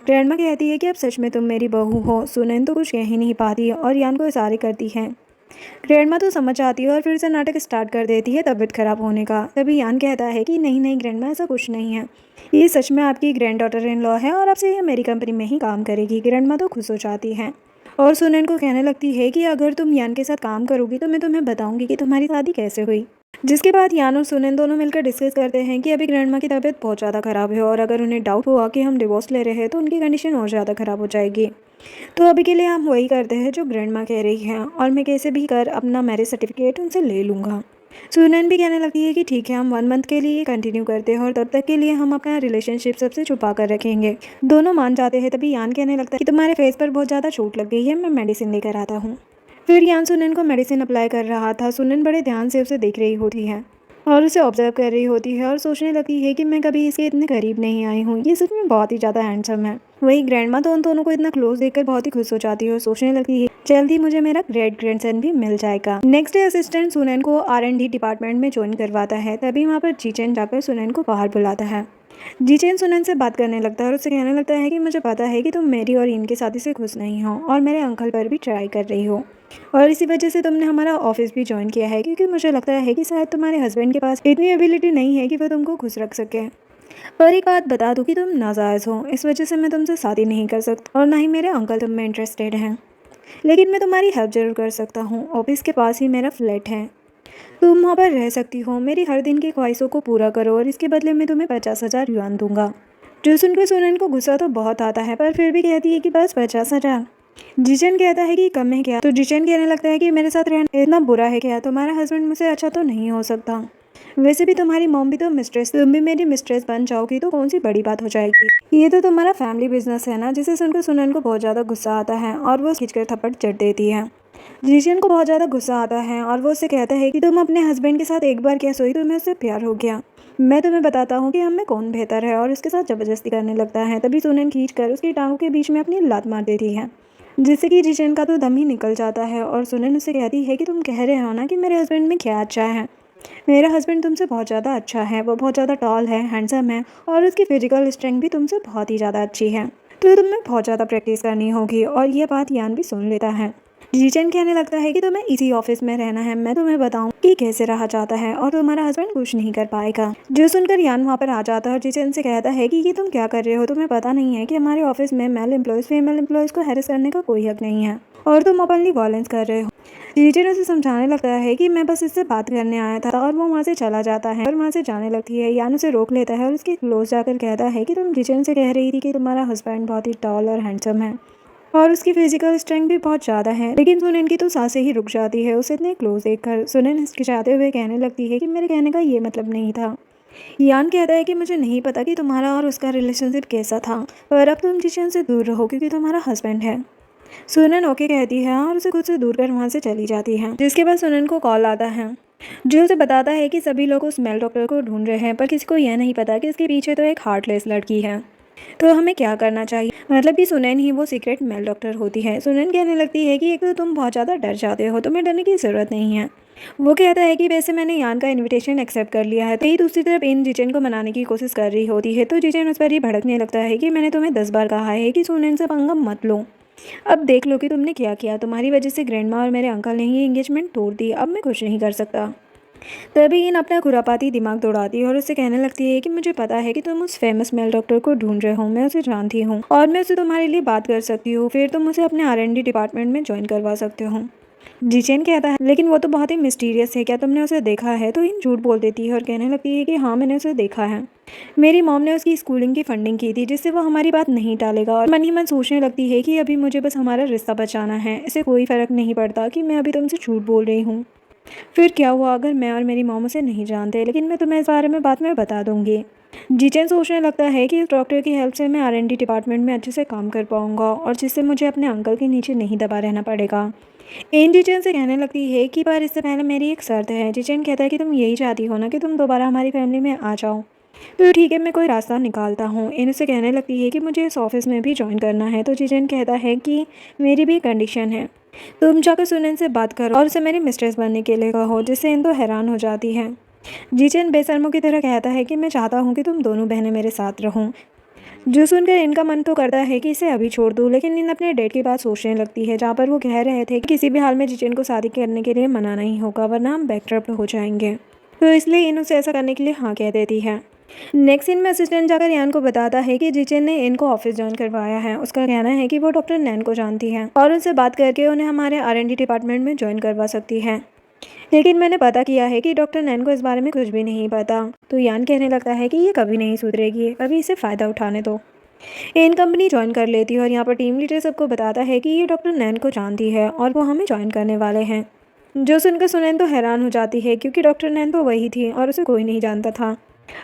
ग्रैंड माँ कहती है कि अब सच में तुम मेरी बहू हो। सुनैन तो कुछ कह ही नहीं पाती और यान को इशारे करती है। ग्रैंड माँ तो समझ आती है और फिर से नाटक स्टार्ट कर देती है तबीयत खराब होने का। तभी यान कहता है कि नहीं नहीं ग्रैंड माँ, ऐसा कुछ नहीं है, ये सच में आपकी ग्रैंड डॉटर इन लॉ है और आपसे ये मेरी कंपनी में ही काम करेगी। ग्रैंड माँ तो खुश हो जाती है और सुनैन को कहने लगती है कि अगर तुम यान के साथ काम करोगी तो मैं तुम्हें बताऊंगी कि तुम्हारी शादी कैसे हुई। जिसके बाद यान और सुनैन दोनों मिलकर डिस्कस करते हैं कि अभी ग्रैंड माँ की तबीयत बहुत ज़्यादा ख़राब है और अगर उन्हें डाउट हुआ कि हम डिवोर्स ले रहे हैं तो उनकी कंडीशन और ज़्यादा ख़राब हो जाएगी। तो अभी के लिए हम वही करते हैं जो ग्रैंड माँ कह रही है और मैं कैसे भी कर अपना मैरिज सर्टिफिकेट उनसे ले लूँगा। सुनैन भी कहने लगती है कि ठीक है, हम 1 मंथ के लिए कंटिन्यू करते हैं और तब तक के लिए हम अपना रिलेशनशिप सबसे छुपा कर रखेंगे। दोनों मान जाते हैं। तभी यान कहने लगता है कि तुम्हारे फेस पर बहुत ज़्यादा चोट लग गई है, मैं मेडिसिन लेकर आता हूँ। फिर यान सुनैन को मेडिसिन अप्लाई कर रहा था। सुनैन बड़े ध्यान से उसे देख रही होती है और उसे ऑब्जर्व कर रही होती है और सोचने लगती है कि मैं कभी इसके इतने करीब नहीं आई हूँ, ये सच में बहुत ही ज़्यादा हैंडसम है। वही ग्रैंड माँ तो उन दोनों को इतना क्लोज देखकर बहुत ही खुश हो जाती है और सोचने लगती है जल्दी मुझे मेरा ग्रेट ग्रैंडसन भी मिल जाएगा। नेक्स्ट डे असिस्टेंट सुनैन को R&D डिपार्टमेंट में ज्वाइन करवाता है। तभी वहाँ पर जीचेन जाकर सुनैन को बाहर बुलाता है। जीचेन सुनैन से बात करने लगता है और उससे कहने लगता है कि मुझे पता है कि तुम मेरी और इनकी शादी से खुश नहीं हो और मेरे अंकल पर भी ट्राई कर रही हो और इसी वजह से तुमने हमारा ऑफिस भी ज्वाइन किया है, क्योंकि मुझे लगता है कि शायद तुम्हारे हस्बैंड के पास इतनी एबिलिटी नहीं है कि वह तुमको खुश रख सके। पर एक बात बता दूं कि तुम नाजायज़ हो, इस वजह से मैं तुमसे शादी नहीं कर सकता और ना ही मेरे अंकल तुम में इंटरेस्टेड हैं। लेकिन मैं तुम्हारी हेल्प ज़रूर कर सकता हूँ। ऑफिस के पास ही मेरा फ्लैट है, तुम वहाँ पर रह सकती हो। मेरी हर दिन की ख्वाहिशों को पूरा करो और इसके बदले में तुम्हें 50,000 युआन दूंगा। जो सुनकर सुनैन को गुस्सा तो बहुत आता है, पर फिर भी कहती है कि बस 50,000। जिचेन कहता है कि कम है क्या? तो जिचेन कहने लगता है कि मेरे साथ रहना इतना बुरा है क्या? तुम्हारा हस्बैंड मुझसे अच्छा तो नहीं हो सकता। वैसे भी तुम्हारी मॉम भी तो मिस्ट्रेस, तुम भी मेरी मिस्ट्रेस बन जाओगी तो कौन सी बड़ी बात हो जाएगी। ये तो तुम्हारा फैमिली बिजनेस है ना। जिसे सुनकर सुनैन को बहुत ज़्यादा गुस्सा आता है और वो खींचकर थप्पड़ चढ़ देती है। जिशियन को बहुत ज़्यादा गुस्सा आता है और वो उससे कहता है कि तुम अपने हस्बैंड के साथ एक बार क्या सोई, तुम्हें उससे प्यार हो गया। मैं तुम्हें बताता हूँ कि हम में कौन बेहतर है, और उसके साथ ज़बरदस्ती करने लगता है। तभी सुनैन खींचकर उसकी टांगों के बीच में अपनी लात मार देती है, जिससे कि जिशियन का तो दम ही निकल जाता है। और सुनैन उससे कहती है कि तुम कह रहे हो ना कि मेरे हस्बैंड में क्या अच्छा है। मेरा हस्बैंड तुमसे बहुत ज़्यादा अच्छा है, वो बहुत ज़्यादा टॉल है, हैंडसम है और उसकी फिजिकल स्ट्रेंथ भी तुमसे बहुत ही ज़्यादा अच्छी है। तो तुम्हें बहुत ज़्यादा प्रैक्टिस करनी होगी। और ये बात यान भी सुन लेता है। जीचेन कहने लगता है कि तुम्हें इसी ऑफिस में रहना है, मैं तुम्हें बताऊं कि कैसे रहा जाता है और तुम्हारा हस्बैंड कुछ नहीं कर पाएगा। जो सुनकर यान वहाँ पर आ जाता है और जीचेन से कहता है कि ये तुम क्या कर रहे हो, तुम्हें पता नहीं है कि हमारे ऑफिस में मेल एम्प्लॉयज़ फीमेल एम्प्लॉयज़ को हैरेस करने का कोई हक नहीं है और तुम ओपनली वायलेंस कर रहे हो। जीचेन उसे समझाने लगता है कि मैं बस इससे बात करने आया था और वो वहाँ से चला जाता है और वहाँ से जाने लगती है। यान उसे रोक लेता है और उसके क्लोज जाकर कहता है कि तुम जीचेन से कह रही थी कि तुम्हारा हस्बैंड बहुत ही टॉल और हैंडसम है और उसकी फिजिकल स्ट्रेंथ भी बहुत ज़्यादा है। लेकिन सुनैन की तो सांसें ही रुक जाती है उसे इतने क्लोज देखकर। सुनैन हिचकिचाते हुए कहने लगती है कि मेरे कहने का ये मतलब नहीं था। यान कहता है कि मुझे नहीं पता कि तुम्हारा और उसका रिलेशनशिप कैसा था, पर अब तुम जिशन से दूर रहो क्योंकि तुम्हारा हस्बैंड है। सुनैन ओके कहती है और उसे खुद से दूर कर वहाँ से चली जाती है। जिसके बाद सुनैन को कॉल आता है जो उसे बताता है कि सभी लोग उस मेल डॉक्टर को ढूंढ रहे हैं, पर किसी को यह नहीं पता कि इसके पीछे तो एक हार्टलेस लड़की है। तो हमें क्या करना चाहिए? मतलब कि सुनैन ही वो सीक्रेट मेल डॉक्टर होती है। सुनैन कहने लगती है कि एक तो तुम बहुत ज़्यादा डर जाते हो, तुम्हें डरने की ज़रूरत नहीं है। वो कहता है कि वैसे मैंने यान का इनविटेशन एक्सेप्ट कर लिया है। तो ही दूसरी तरफ इन जिचेन को मनाने की कोशिश कर रही होती है। तो जिचेन उस पर ही भड़कने लगता है कि मैंने तुम्हें 10 बार कहा है कि सुनैन से पंगा मत लो। अब देख लो कि तुमने क्या किया। तुम्हारी वजह से ग्रैंडमा और मेरे अंकल ने ही एंगेजमेंट तोड़ दी। अब मैं कुछ नहीं कर सकता। तभी इन अपना खुरापाती दिमाग दौड़ाती है और उससे कहने लगती है कि मुझे पता है कि तुम उस फेमस मेल डॉक्टर को ढूंढ रहे हो, मैं उसे जानती हूँ और मैं उसे तुम्हारे लिए बात कर सकती हूँ। फिर तुम उसे अपने R&D डिपार्टमेंट में ज्वाइन करवा सकते हो। जिचेन कहता है लेकिन वो तो बहुत ही मिस्टीरियस है, क्या तुमने उसे देखा है? तो इन झूठ बोल देती है और कहने लगती है कि हाँ, मैंने उसे देखा है। मेरी मॉम ने उसकी स्कूलिंग की फंडिंग की थी, जिससे वो हमारी बात नहीं टालेगा। और मन ही मन सोचने लगती है कि अभी मुझे बस हमारा रिश्ता बचाना है, इसे कोई फ़र्क नहीं पड़ता कि मैं अभी तुमसे झूठ बोल रही हूँ। फिर क्या हुआ अगर मैं और मेरी मॉम उसे नहीं जानते, लेकिन मैं तुम्हें इस बारे में बाद में बता दूंगी। जिचेन सोचने लगता है कि इस डॉक्टर की हेल्प से मैं R&D डिपार्टमेंट में अच्छे से काम कर पाऊंगा और जिससे मुझे अपने अंकल के नीचे नहीं दबा रहना पड़ेगा। इन जिचेन से कहने लगती है कि पर इससे पहले मेरी एक शर्त है। जिचेन कहता है कि तुम यही चाहती हो ना कि तुम दोबारा हमारी फैमिली में आ जाओ। तो ठीक है, मैं कोई रास्ता निकालता हूँ। इन उससे कहने लगती है कि मुझे इस ऑफिस में भी ज्वाइन करना है। तो जिचेन कहता है कि मेरी भी कंडीशन है, तुम जाकर सुनैन से बात करो और उसे मेरी मिस्ट्रेस बनने के लिए कहो। जिससे इन तो हैरान हो जाती है। जिचेन बेशर्मों की तरह कहता है कि मैं चाहता हूँ कि तुम दोनों बहनें मेरे साथ रहो। जो सुनकर इनका मन तो करता है कि इसे अभी छोड़ दूँ, लेकिन इन अपने डेट की बात सोचने लगती है, जहाँ पर वो कह रहे थे कि किसी भी हाल में जिचेन को शादी करने के लिए मना नहीं होगा, वरना हम बैकट्रप्ट हो जाएंगे। तो इसलिए इन उसे ऐसा करने के लिए हाँ कह देती है। नेक्स्ट सीन में असिस्टेंट जाकर यान को बताता है कि जिचेन ने इनको ऑफिस ज्वाइन करवाया है। उसका कहना है कि वो डॉक्टर नैन को जानती है और उनसे बात करके उन्हें हमारे R&D डिपार्टमेंट में ज्वाइन करवा सकती है। लेकिन मैंने पता किया है कि डॉक्टर नैन को इस बारे में कुछ भी नहीं पता। तो यान कहने लगता है कि ये कभी नहीं सुधरेगी, अभी इसे फ़ायदा उठाने दो। इन कंपनी ज्वाइन कर लेती है और यहाँ पर टीम लीडर सबको बताता है कि ये डॉक्टर नैन को जानती है और वो हमें ज्वाइन करने वाले हैं। जो सुनकर सुनैन तो हैरान हो जाती है, क्योंकि डॉक्टर नैन तो वही थी और उसे कोई नहीं जानता था।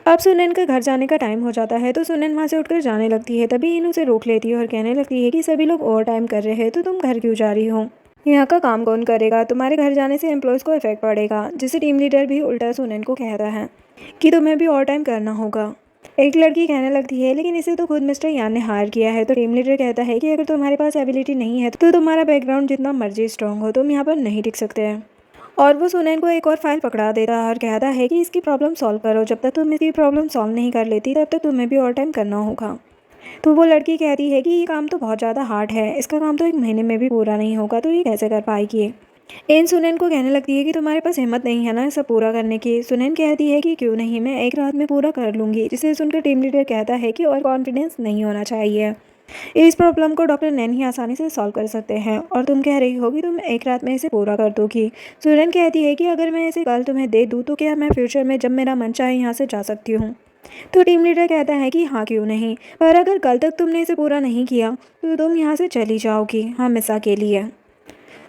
अब सुनैन का घर जाने का टाइम हो जाता है, तो सुनैन वहाँ से उठकर जाने लगती है। तभी इन उसे रोक लेती है और कहने लगती है कि सभी लोग ओवर टाइम कर रहे हैं, तो तुम घर क्यों जा रही हो? यहाँ का काम कौन करेगा? तुम्हारे घर जाने से एम्प्लॉयज़ को इफेक्ट पड़ेगा। जिसे टीम लीडर भी उल्टा सुनैन को कहता है कि तुम्हें भी ओवर टाइम करना होगा। एक लड़की कहने लगती है, लेकिन इसे तो खुद मिस्टर यान ने हायर किया है। तो टीम लीडर कहता है कि अगर तुम्हारे पास एबिलिटी नहीं है तो तुम्हारा बैकग्राउंड जितना मर्जी स्ट्रॉन्ग हो, तुम यहाँ पर नहीं टिक सकते हैं। और वो सुनैन को एक और फाइल पकड़ा देता है और कहता है कि इसकी प्रॉब्लम सॉल्व करो। जब तक तुम इसकी प्रॉब्लम सॉल्व नहीं कर लेती तब तक तुम्हें भी ओवर टाइम करना होगा। तो वो लड़की कहती है कि ये काम तो बहुत ज़्यादा हार्ड है, इसका काम तो 1 महीने में भी पूरा नहीं होगा, तो ये कैसे कर पाएगी? इन सुनैन को कहने लगती है कि तुम्हारे पास हिम्मत नहीं है ना सब पूरा करने की। सुनैन कहती है कि क्यों नहीं, मैं एक रात में पूरा कर लूँगी। जिसे सुनकर टीम लीडर कहता है कि और कॉन्फिडेंस नहीं होना चाहिए, इस प्रॉब्लम को डॉक्टर नैन ही आसानी से सॉल्व कर सकते हैं और तुम कह रही हो कि तुम एक रात में इसे पूरा कर दोगी। सुनैन कहती है कि अगर मैं इसे कल तुम्हें दे दूँ तो क्या मैं फ्यूचर में जब मेरा मन चाहे यहाँ से जा सकती हूँ? तो टीम लीडर कहता है कि हाँ क्यों नहीं, पर अगर कल तक तुमने इसे पूरा नहीं किया तो तुम यहाँ से चली जाओगी हमेशा के लिए।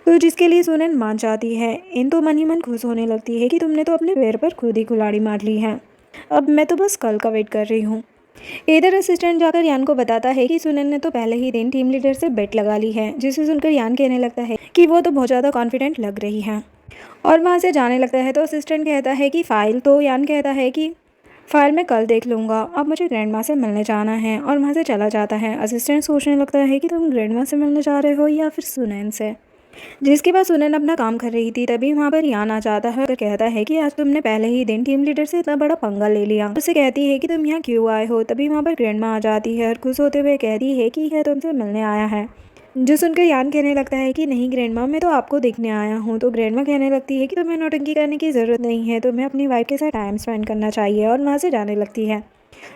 तो जिसके लिए सुनैन मान जाती है। इन तो मन ही मन खुश होने लगती है कि तुमने तो अपने पैर पर खुद ही कुल्हाड़ी मार ली है, अब मैं तो बस कल का वेट कर रही हूँ। इधर असिस्टेंट जाकर यान को बताता है कि सुनैन ने तो पहले ही दिन टीम लीडर से बेट लगा ली है। जिसे सुनकर यान कहने लगता है कि वो तो बहुत ज़्यादा कॉन्फिडेंट लग रही है और वहाँ से जाने लगता है। तो असिस्टेंट कहता है कि फ़ाइल, तो यान कहता है कि फ़ाइल मैं कल देख लूँगा, अब मुझे ग्रैंड माँ से मिलने जाना है, और वहाँ से चला जाता है। असिस्टेंट सोचने लगता है कि तुम ग्रैंड माँ से मिलने जा रहे हो या फिर सुनैन से। जिसके बाद सुनैन अपना काम कर रही थी, तभी वहाँ पर यान आ जाता है और कहता है कि आज तुमने पहले ही दिन टीम लीडर से इतना बड़ा पंगा ले लिया। उससे कहती है कि तुम यहाँ क्यों आए हो। तभी वहाँ पर ग्रैंड माँ आ जाती है और खुश होते हुए कहती है कि यह तुमसे मिलने आया है। जो सुनकर यान कहने लगता है कि नहीं ग्रैंड माँ, मैं तो आपको देखने आया हूँ। तो ग्रैंड माँ कहने लगती है कि तुम्हें नौटंकी करने की ज़रूरत नहीं है, तुम्हें अपनी वाइफ के साथ टाइम स्पेंड करना चाहिए, और वहाँ से जाने लगती है।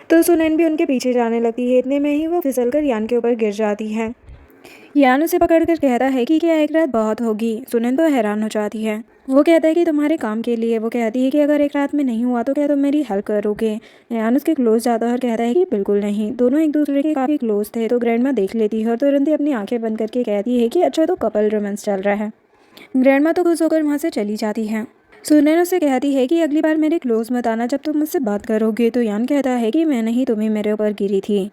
तो सुनैन भी उनके पीछे जाने लगती है। इतने में ही वो फिसलकर यान के ऊपर गिर जाती है। यान उसे पकड़कर कहता है कि क्या एक रात बहुत होगी। सुनैन तो हैरान हो जाती है। वो कहता है कि तुम्हारे काम के लिए। वो कहती है कि अगर एक रात में नहीं हुआ तो क्या तुम मेरी हेल्प करोगे। यान उसके क्लोज जाता है और कहता है कि बिल्कुल नहीं। दोनों एक दूसरे के काफ़ी क्लोज थे। तो ग्रैंड माँ देख लेती है और तुरंत ही अपनी आंखें बंद करके कहती है कि अच्छा, तो कपल रोमांस चल रहा है। ग्रैंड माँ तो खुश होकर वहाँ से चली जाती है। सुनैन उससे कहती है कि अगली बार मेरे क्लोज मत आना जब तुम मुझसे बात करोगे। तो यान कहता है कि मैं नहीं, तुम्हें मेरे ऊपर गिरी थी।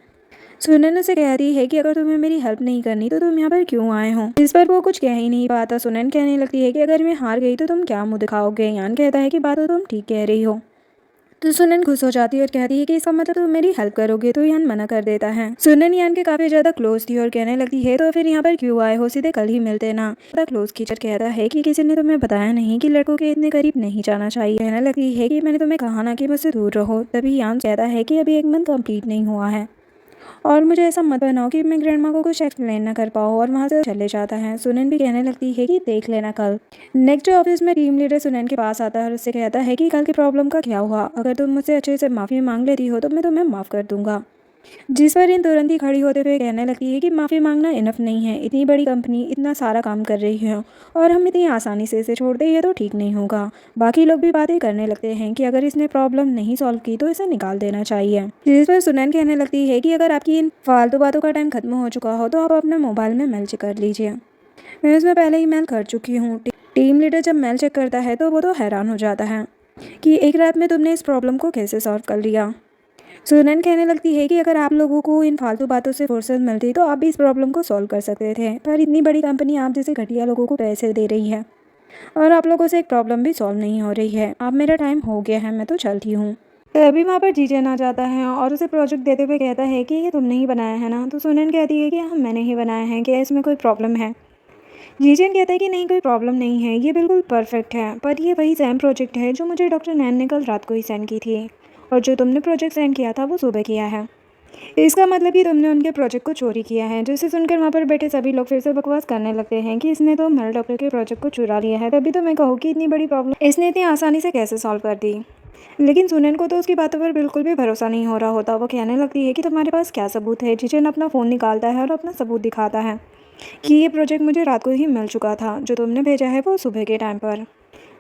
सुनैन उसे कहती है कि अगर तुम्हें मेरी हेल्प नहीं करनी तो तुम यहाँ पर क्यों आए हो। इस पर वो कुछ कह ही नहीं पाता। सुनैन कहने लगती है कि अगर मैं हार गई तो तुम क्या मुंह दिखाओगे। यान कहता है कि बात तो तुम ठीक कह रही हो। तो सुनैन खुश हो जाती है और कहती है कि इसका मतलब तुम मेरी हेल्प करोगे। तो यान मना कर देता है। सुनैन यान के काफी ज्यादा क्लोज थी और कहने लगती है तो फिर यहाँ पर क्यों आए हो, सीधे कल ही मिलते ना। ज्यादा क्लोज खींचकर कहता है कि किसी ने तुम्हें बताया नहीं कि लड़कों के इतने करीब नहीं जाना चाहिए। कहने लगती है कि मैंने तुम्हें कहा ना कि मुझसे दूर रहो। तभी यान कहता है कि अभी 1 मंथ कंप्लीट नहीं हुआ है और मुझे ऐसा मत बनाओ कि मैं ग्रैंड माँ को कुछ एक्सप्लेन ना कर पाऊँ, और वहाँ से चले जाता है। सुनैन भी कहने लगती है कि देख लेना कल। नेक्स्ट डे ऑफिस में टीम लीडर सुनैन के पास आता है और उससे कहता है कि कल की प्रॉब्लम का क्या हुआ। अगर तुम मुझसे अच्छे से माफ़ी मांग लेती हो तो मैं तुम्हें माफ़ कर दूंगा। जिस पर इन तुरंत ही खड़ी होते हुए कहने लगती है कि माफ़ी मांगना इनफ नहीं है। इतनी बड़ी कंपनी इतना सारा काम कर रही है और हम इतनी आसानी से इसे छोड़ दें, ये तो ठीक नहीं होगा। बाकी लोग भी बातें करने लगते हैं कि अगर इसने प्रॉब्लम नहीं सॉल्व की तो इसे निकाल देना चाहिए। जिस पर सुनैन कहने लगती है कि अगर आपकी इन फालतू बातों का टाइम खत्म हो चुका हो तो आप अपने मोबाइल में मेल चेक कर लीजिए। मैं उसमें पहले ही मेल कर चुकी हूँ। टीम लीडर जब मेल चेक करता है तो वो तो हैरान हो जाता है कि एक रात में तुमने इस प्रॉब्लम को कैसे सॉल्व कर लिया। सुनैन कहने लगती है कि अगर आप लोगों को इन फालतू बातों से फुर्सत मिलती तो आप भी इस प्रॉब्लम को सॉल्व कर सकते थे, पर इतनी बड़ी कंपनी आप जैसे घटिया लोगों को पैसे दे रही है और आप लोगों से एक प्रॉब्लम भी सॉल्व नहीं हो रही है। अब मेरा टाइम हो गया है, मैं तो चलती हूँ। तभी वहाँ पर जीजन आ जाता है और उसे प्रोजेक्ट देते हुए कहता है कि ये तुमने ही बनाया है ना। तो सुनैन कहती है कि हाँ मैंने ही बनाया है, क्या इसमें कोई प्रॉब्लम है। जीजन कहता है कि नहीं कोई प्रॉब्लम नहीं है, ये बिल्कुल परफेक्ट है, पर ये वही सेम प्रोजेक्ट है जो मुझे डॉक्टर नैन ने कल रात को ही सेंड की थी और जो तुमने प्रोजेक्ट सेंड किया था वो सुबह किया है। इसका मतलब कि तुमने उनके प्रोजेक्ट को चोरी किया है। जिसे सुनकर वहाँ पर बैठे सभी लोग फिर से बकवास करने लगते हैं कि इसने तो मेरे डॉक्टर के प्रोजेक्ट को चुरा लिया है। तभी तो मैं कहूँ कि इतनी बड़ी प्रॉब्लम इसने इतनी आसानी से कैसे सॉल्व कर दी। लेकिन सुनैन को तो उसकी बातों पर बिल्कुल भी भरोसा नहीं हो रहा होता। वो कहने लगती है कि तुम्हारे पास क्या सबूत है। जिजन अपना फ़ोन निकालता है और अपना सबूत दिखाता है कि ये प्रोजेक्ट मुझे रात को ही मिल चुका था, जो तुमने भेजा है वो सुबह के टाइम पर।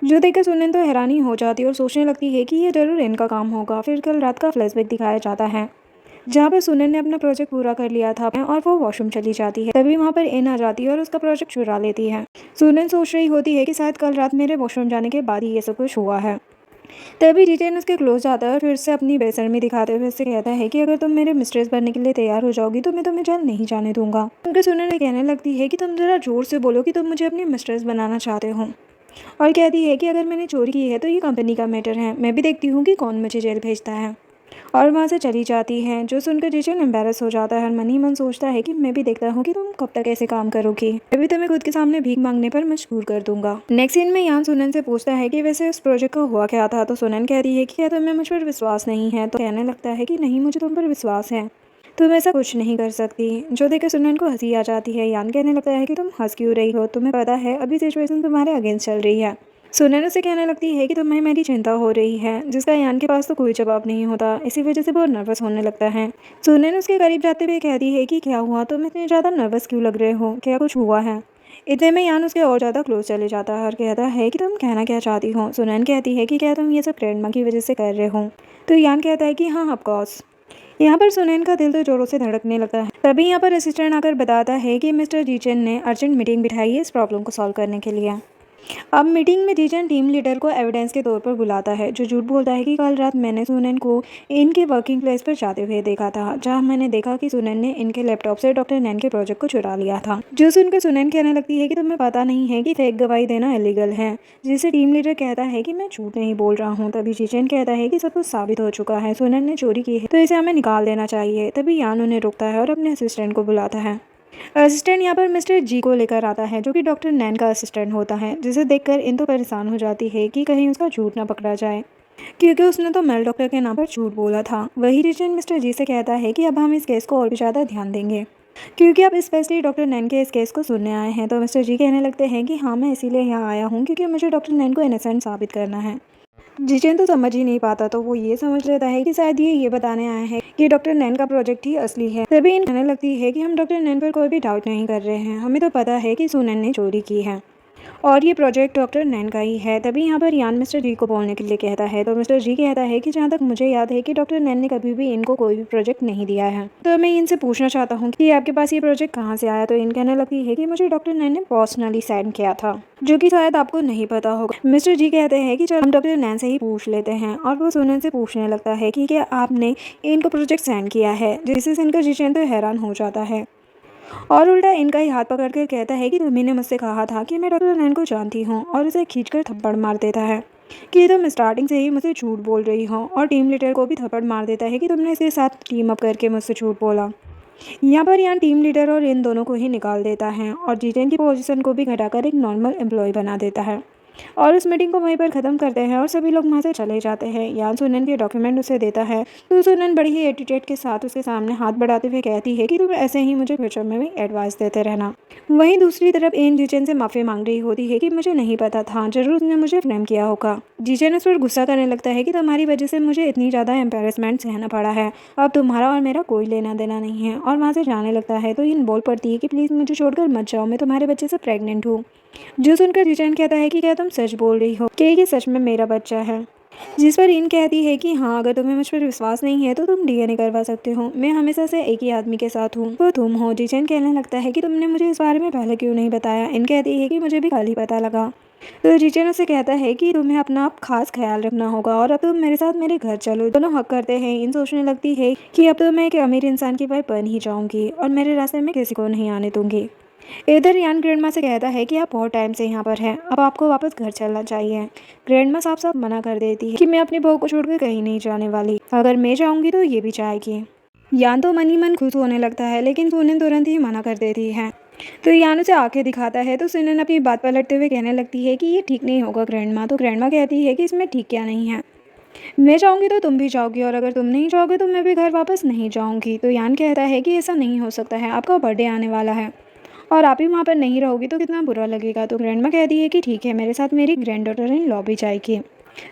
जो देखकर सुनैन तो हैरानी हो जाती और सोचने लगती है कि ये ज़रूर इनका काम होगा। फिर कल रात का फ्लैशबैक दिखाया जाता है जहाँ पर सुनैन ने अपना प्रोजेक्ट पूरा कर लिया था और वो वॉशरूम चली जाती है। तभी वहाँ पर एन आ जाती है और उसका प्रोजेक्ट चुरा लेती है। सुनैन सोच रही होती है कि शायद कल रात मेरे वॉशरूम जाने के बाद ही ये सब कुछ हुआ है। तभी जितेन उसके क्लोज जाता है और फिर से अपनी बेशर्मी दिखाते हुए उससे कहता है कि अगर तुम मेरे मिस्ट्रेस बनने के लिए तैयार हो जाओगी तो मैं तुम्हें जेल नहीं जाने दूंगा। उनके सुनैन कहने लगती है कि तुम ज़रा जोर से बोलो कि तुम मुझे अपनी मिस्ट्रेस बनाना चाहते हो, और कहती है कि अगर मैंने चोरी की है तो ये कंपनी का मैटर है, मैं भी देखती हूँ कि कौन मुझे जेल भेजता है। और वहाँ से चली जाती है। जो सुनकर जिजन एम्बेरस हो जाता है और मन ही मन सोचता है कि मैं भी देखता हूँ कि तुम कब तक ऐसे काम करोगी, अभी तुम्हें खुद के सामने भीख मांगने पर मजबूर कर दूंगा। नेक्स्ट सीन में यान सुनैन से पूछता है कि वैसे उस प्रोजेक्ट का हुआ क्या था। तो सुनैन कहती है कि क्या तुम्हें मुझ पर विश्वास नहीं है। तो कहने लगता है कि नहीं, मुझे तुम पर विश्वास है, तुम ऐसा कुछ नहीं कर सकती। जो देखकर सुनैन को हंसी आ जाती है। यान कहने लगता है कि तुम हंस क्यों रही हो, तुम्हें पता है अभी सिचुएशन तुम्हारे अगेंस्ट चल रही है। सुनैन उसे कहने लगती है कि तुम्हें मेरी चिंता हो रही है, जिसका यान के पास तो कोई जवाब नहीं होता। इसी वजह से वो नर्वस होने लगता है। सुनैन उसके करीब जाते हुए कहती है कि क्या हुआ, तुम इतने ज़्यादा नर्वस क्यों लग रहे हो, क्या कुछ हुआ है। इतने में यान उसके और ज़्यादा क्लोज चले जाता है और कहता है कि तुम कहना क्या चाहती हो। सुनैन कहती है कि क्या तुम ये सब ग्रैंडमा की वजह से कर रहे हो। तो यान कहता है कि हाँ ऑफकोर्स। यहाँ पर सुनैन का दिल तो जोरों से धड़कने लगता है। तभी यहाँ पर असिस्टेंट आकर बताता है कि मिस्टर जीचन ने अर्जेंट मीटिंग बिठाई है इस प्रॉब्लम को सॉल्व करने के लिए। अब मीटिंग में जीजन टीम लीडर को एविडेंस के तौर पर बुलाता है, जो झूठ बोलता है कि कल रात मैंने सुनैन को इनके वर्किंग प्लेस पर जाते हुए देखा था, जहां मैंने देखा कि सुनैन ने इनके लैपटॉप से डॉक्टर नैन के प्रोजेक्ट को चुरा लिया था। जो सुनकर सुनैन कहने लगती है कि तुम्हें पता नहीं है कि फेक गवाही देना इलीगल है, जिसे टीम लीडर कहता है कि मैं झूठ नहीं बोल रहा हूँ। तभी जीजन कहता है कि सब कुछ साबित हो चुका है, सुनैन ने चोरी की है तो इसे हमें निकाल देना चाहिए। तभी यान उन्हें रोकता है और अपने असिस्टेंट को बुलाता है। असिस्टेंट यहाँ पर मिस्टर जी को लेकर आता है, जो कि डॉक्टर नैन का असिस्टेंट होता है, जिसे देखकर इन तो परेशान हो जाती है कि कहीं उसका झूठ ना पकड़ा जाए, क्योंकि उसने तो मेल डॉक्टर के नाम पर झूठ बोला था। वही रीजन मिस्टर जी से कहता है कि अब हम इस केस को और भी ज़्यादा ध्यान देंगे, क्योंकि अब स्पेशली डॉक्टर नैन के इस केस को सुनने आए हैं। तो मिस्टर जी कहने लगते हैं कि हाँ मैं इसीलिए यहाँ आया हूँ क्योंकि मुझे डॉक्टर नैन को इनोसेंट साबित करना है। जिचेन तो समझ ही नहीं पाता, तो वो ये समझ लेता है कि शायद ये बताने आया है कि डॉक्टर नैन का प्रोजेक्ट ही असली है। तभी इन कहने लगती है कि हम डॉक्टर नैन पर कोई भी डाउट नहीं कर रहे हैं, हमें तो पता है कि सुनैन ने चोरी की है और ये प्रोजेक्ट डॉक्टर नैन का ही है। तभी यहाँ पर यान मिस्टर जी को बोलने के लिए कहता है। तो मिस्टर जी कहता है कि जहाँ तक मुझे याद है कि डॉक्टर नैन ने कभी भी इनको कोई भी प्रोजेक्ट नहीं दिया है। तो मैं इनसे पूछना चाहता हूँ कि आपके पास ये प्रोजेक्ट कहाँ से आया। तो इन कहने लगती है कि मुझे डॉक्टर नैन ने पर्सनली सेंड किया था, जो कि शायद आपको नहीं पता होगा। मिस्टर जी कहते हैं कि चलो हम डॉक्टर नैन से ही पूछ लेते हैं, और वो सुनैन से पूछने लगता है कि क्या आपने इनको प्रोजेक्ट सेंड किया है, जिससे इनका जिचेन तो हैरान हो जाता है और उल्टा इनका ही हाथ पकड़कर कहता है कि तुम्ही ने मुझसे कहा था कि मैं डॉक्टर नैन को जानती हूँ, और उसे खींचकर थप्पड़ मार देता है कि तुम स्टार्टिंग से ही मुझसे झूठ बोल रही हो, और टीम लीडर को भी थप्पड़ मार देता है कि तुमने इसके साथ टीम अप करके मुझसे झूठ बोला। यहाँ पर यान टीम लीडर और इन दोनों को ही निकाल देता है और जीजन की पोजीशन को भी घटाकर एक नॉर्मल एम्प्लॉय बना देता है, और उस मीटिंग को वहीं पर ख़त्म करते हैं और सभी लोग वहाँ से चले जाते हैं। यान सुनैन के डॉक्यूमेंट उसे देता है, तो सुनैन बड़ी ही एटीट्यूड के साथ उसके सामने हाथ बढ़ाते हुए कहती है कि तुम ऐसे ही मुझे फ्यूचर में भी एडवाइस देते रहना। वहीं दूसरी तरफ इन जीजन से माफ़ी मांग रही होती है कि मुझे नहीं पता था, जरूर उसने मुझे फ्रेम किया होगा। जीजन उस पर गुस्सा करने लगता है कि तुम्हारी वजह से मुझे इतनी ज़्यादा एम्बेरसमेंट सहना पड़ा है, अब तुम्हारा और मेरा कोई लेना देना नहीं है, और वहाँ से जाने लगता है। तो इन बोल पड़ती है कि प्लीज़ मुझे छोड़कर मत जाओ, मैं तुम्हारे बच्चे से प्रेग्नेंट हूँ। जो सुनकर जीजन कहता है कि क्या तुम सच बोल रही हो कि ये सच में मेरा बच्चा है। जिस पर इन कहती है कि हाँ अगर तुम्हें मुझ पर विश्वास नहीं है तो तुम डीएनए करवा सकते हो, मैं हमेशा से एक ही आदमी के साथ हूँ, वो तुम हो। जीजन कहने लगता है कि तुमने मुझे इस बारे में पहले क्यों नहीं बताया। इन कहती है कि मुझे भी कल ही पता लगा, तो जीचन उसे कहता है कि तुम्हें अपना आप खास ख्याल रखना होगा और अब तुम मेरे साथ मेरे घर चलो। दोनों हक करते हैं। इन सोचने लगती है कि अब तो मैं एक अमीर इंसान की वाइफ बन ही जाऊंगी और मेरे रास्ते में किसी को नहीं आने दूंगी। इधर यान ग्रैंडमा से कहता है कि आप बहुत टाइम से यहाँ पर हैं, अब आपको वापस घर चलना चाहिए। ग्रैंडमा साफ साफ मना कर देती है कि मैं अपनी बहू को छोड़कर कहीं नहीं जाने वाली, अगर मैं जाऊंगी तो ये भी जाएगी। यान तो मन ही मन खुश होने लगता है, लेकिन सुनन तुरंत ही मना कर देती है। तो यान उसे आंखें दिखाता है तो सुनन अपनी बात पलटते हुए कहने लगती है कि ये ठीक नहीं होगा ग्रैंडमा। तो ग्रैंडमा कहती है कि इसमें ठीक क्या नहीं है, मैं जाऊंगी तो तुम भी जाओगी और अगर तुम नहीं जाओगे तो मैं भी घर वापस नहीं जाऊंगी। तो यान कहता है कि ऐसा नहीं हो सकता है, आपका बर्थडे आने वाला है और आप ही वहाँ पर नहीं रहोगी तो कितना बुरा लगेगा। तो ग्रैंडमा कहती है कि ठीक है, मेरे साथ मेरी ग्रैंड डॉटर इन लॉ भी जाएगी।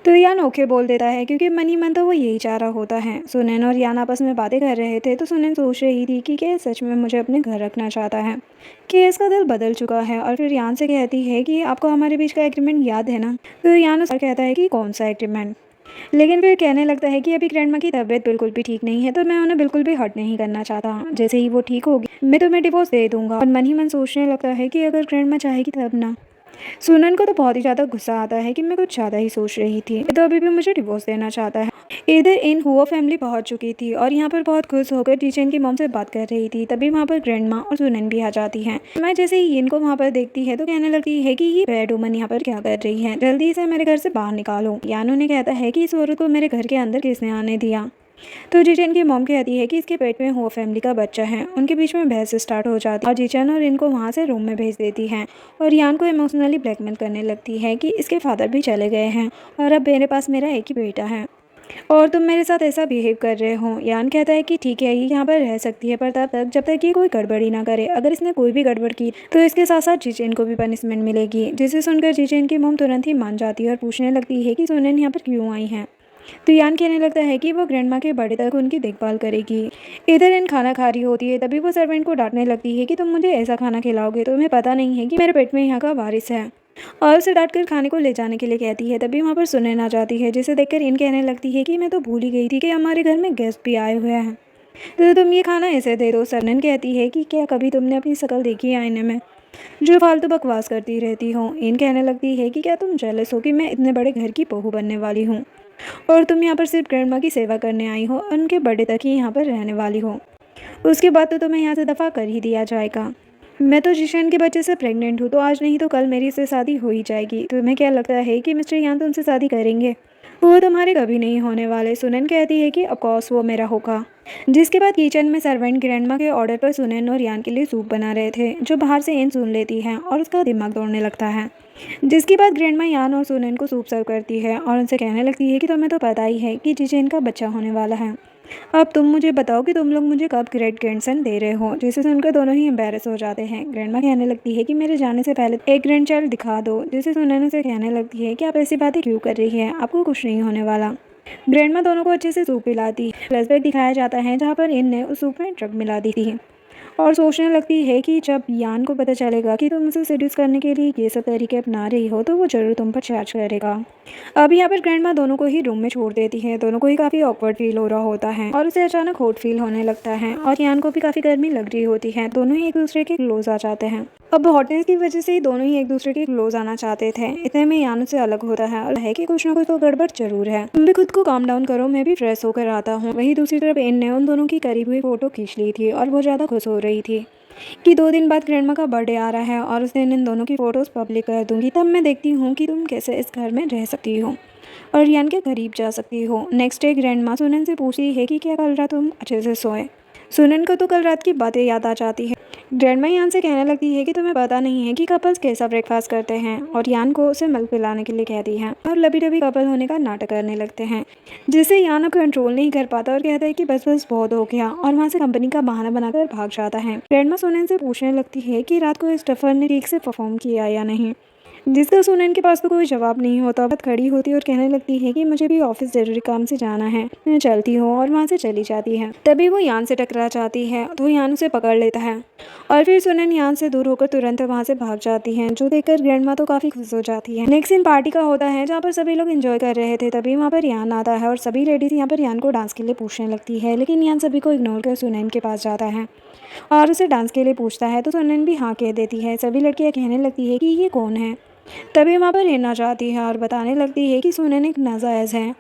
तो यान ओके बोल देता है क्योंकि मन ही मन तो वो यही चाह रहा होता है। सुनैन और यान आपस में बातें कर रहे थे तो सुनैन सोच रही थी कि क्या सच में मुझे अपने घर रखना चाहता है, कि इसका दिल बदल चुका है। और फिर यान से कहती है कि आपको हमारे बीच का एग्रीमेंट याद है ना। तो यान उस कहता है कि कौन सा एग्रीमेंट, लेकिन फिर कहने लगता है कि अभी ग्रैंडमा की तबीयत बिल्कुल भी ठीक नहीं है तो मैं उन्हें बिल्कुल भी हर्ट नहीं करना चाहता। जैसे ही वो ठीक होगी मैं तुम्हें डिवोर्स दे दूंगा। और मन ही मन सोचने लगता है कि अगर ग्रैंडमा चाहेगी तब ना। सुनन को तो बहुत ही ज़्यादा गुस्सा आता है कि मैं कुछ ज़्यादा ही सोच रही थी, तो अभी भी मुझे डिवोर्स देना चाहता है। इधर इन हुआ फैमिली पहुंच चुकी थी और यहाँ पर बहुत खुश होकर टीचर की मॉम से बात कर रही थी। तभी वहाँ पर ग्रैंडमा और सुनन भी आ जाती हैं। मैं जैसे ही इनको वहाँ पर देखती है तो कहने लगती है कि ये बैड वुमन यहाँ पर क्या कर रही है, जल्दी से मेरे घर से बाहर निकालो। यानो ने कहता है कि इस औरत को मेरे घर के अंदर किसने आने दिया। तो जीचन की मॉम कहती है कि इसके पेट में हो फैमिली का बच्चा है। उनके बीच में बहस स्टार्ट हो जाती है और जीचन और इनको वहाँ से रूम में भेज देती है और यान को इमोशनली ब्लैकमेल करने लगती है कि इसके फादर भी चले गए हैं और अब मेरे पास मेरा एक ही बेटा है और तुम मेरे साथ ऐसा बिहेव कर रहे हो। यान कहता है कि ठीक है, ये यहाँ पर रह सकती है पर तब तक जब तक ये कोई गड़बड़ी ना करे। अगर इसने कोई भी गड़बड़ की तो इसके साथ साथ जीचेन को भी पनिशमेंट मिलेगी। जिसे सुनकर जीचेन की मॉम तुरंत ही मान जाती है और पूछने लगती है कि सुनैन यहाँ पर क्यों आई है। तो यान कहने लगता है कि वो ग्रैंडमा के बड़े तक उनकी देखभाल करेगी। इधर इन खाना खा रही होती है तभी वो सर्वेंट को डांटने लगती है कि तुम मुझे ऐसा खाना खिलाओगे, तुम्हें पता नहीं है कि मेरे पेट में यहाँ का वारिस है। और उसे डांटकर खाने को ले जाने के लिए कहती है। तभी वहाँ पर सुनैन आ जाती है जिसे देखकर इन कहने लगती है कि मैं तो भूल ही गई थी कि हमारे घर में गेस्ट भी आए हुए हैं, तो तुम ये खाना ऐसे दे दो। सुनैन कहती है कि क्या कभी तुमने अपनी शक्ल देखी है आईने में, जो फालतू बकवास करती रहती हो। इन कहने लगती है कि क्या तुम जेलस हो कि मैं इतने बड़े घर की बहू बनने वाली हूँ और तुम यहाँ पर सिर्फ ग्रैंडमा की सेवा करने आई हो और उनके बर्थडे तक ही यहाँ पर रहने वाली हो, उसके बाद तो तुम्हें यहाँ से दफ़ा कर ही दिया जाएगा। मैं तो जिशन के बच्चे से प्रेग्नेंट हूँ, तो आज नहीं तो कल मेरी से शादी हो ही जाएगी। तुम्हें क्या लगता है कि मिस्टर यान तुमसे शादी करेंगे? वो तुम्हारे कभी नहीं होने वाले। सुनैन कहती है कि ऑफकोर्स वो मेरा होगा। जिसके बाद किचन में सर्वेंट ग्रैंडमा के ऑर्डर पर सुनैन और यान के लिए सूप बना रहे थे, जो बाहर से इन सुन लेती है और उसका दिमाग दौड़ने लगता है। जिसके बाद ग्रैंडमा यान और सुनैन को सूप सर्व करती है और उनसे कहने लगती है कि तुम्हें तो पता ही है कि जिजेन का बच्चा होने वाला है, अब तुम मुझे बताओ कि तुम लोग मुझे कब ग्रेट ग्रैंडसन दे रहे हो। जिसे सुनकर दोनों ही एम्बेरस हो जाते हैं। ग्रैंडमा कहने लगती है कि मेरे जाने से पहले एक ग्रैंड चाइल्ड दिखा दो। जिसे सुनैन से कहने लगती है कि आप ऐसी बातें क्यों कर रही है, आपको कुछ नहीं होने वाला। ग्रैंडमा दोनों को अच्छे से सूप पिलाती है। फ्लैशबैक दिखाया जाता है जहाँ पर इन ने उस सूप में ड्रग मिला दी थी और सोचने लगती है कि जब यान को पता चलेगा कि तुम उसे सेड्यूस करने के लिए ये सब तरीके अपना रही हो तो वो जरूर तुम पर चार्ज करेगा। अब यहाँ पर ग्रैंडमा दोनों को ही रूम में छोड़ देती है। दोनों को ही काफ़ी ऑकवर्ड फील हो रहा होता है और उसे अचानक हॉट फील होने लगता है और यान को भी काफ़ी गर्मी लग रही होती है। दोनों ही एक दूसरे के क्लोज आ जाते हैं। अब हॉटनेस की वजह से ही दोनों ही एक दूसरे के क्लोज आना चाहते थे। इतने में यान उससे अलग होता है और है कि कुछ ना कुछ तो गड़बड़ जरूर है, तुम भी खुद को काम डाउन करो, मैं भी फ्रेश होकर आता हूँ। वहीं दूसरी तरफ इन ने उन दोनों की करीब हुई फोटो खींच ली थी और वो ज़्यादा खुश हो रही थी कि 2 दिन बाद ग्रैंडमा का बर्थडे आ रहा है और उस दिन इन दोनों की फ़ोटोज़ पब्लिक कर दूंगी। तब मैं देखती हूँ कि तुम कैसे इस घर में रह सकती हो और यान के करीब जा सकती हो। नेक्स्ट डे ग्रैंडमा सुनैन से पूछती है कि क्या कल रात तुम अच्छे से सोए। सुनैन को तो कल रात की बातें याद आ जाती है। ग्रैंडमा यान से कहने लगती है कि तुम्हें पता नहीं है कि कपल्स कैसा ब्रेकफास्ट करते हैं और यान को उसे मिल्क पिलाने के लिए कहती है और लबी डबी कपल होने का नाटक करने लगते हैं, जिससे यान अब कंट्रोल नहीं कर पाता और कहता है कि बस बस बहुत हो गया और वहाँ से कंपनी का बहाना बनाकर भाग जाता है। ग्रैंडमा सुनैन से पूछने लगती है कि रात को स्टफर ने ठीक से परफॉर्म किया या नहीं, जिसका सुनैन के पास तो कोई जवाब नहीं होता। बात खड़ी होती और कहने लगती है कि मुझे भी ऑफिस जरूरी काम से जाना है, मैं चलती हूँ और वहाँ से चली जाती है। तभी वो यान से टकरा जाती है तो यान उसे पकड़ लेता है और फिर सुनैन यान से दूर होकर तुरंत वहाँ से भाग जाती है, जो देखकर ग्रैंडमा तो काफ़ी खुश हो जाती है। नेक्स्ट सीन पार्टी का होता है जहाँ पर सभी लोग एंजॉय कर रहे थे। तभी वहाँ पर यान आता है और सभी लेडीज यहाँ पर यान को डांस के लिए पूछने लगती है, लेकिन यान सभी को इग्नोर कर सुनैन के पास जाता है और उसे डांस के लिए पूछता है तो सुनैन भी हाँ कह देती है। सभी लड़कियाँ कहने लगती है कि ये कौन है तभी वहाँ पर हिना जाती है और बताने लगती है कि सुनैन एक नाजायज़ है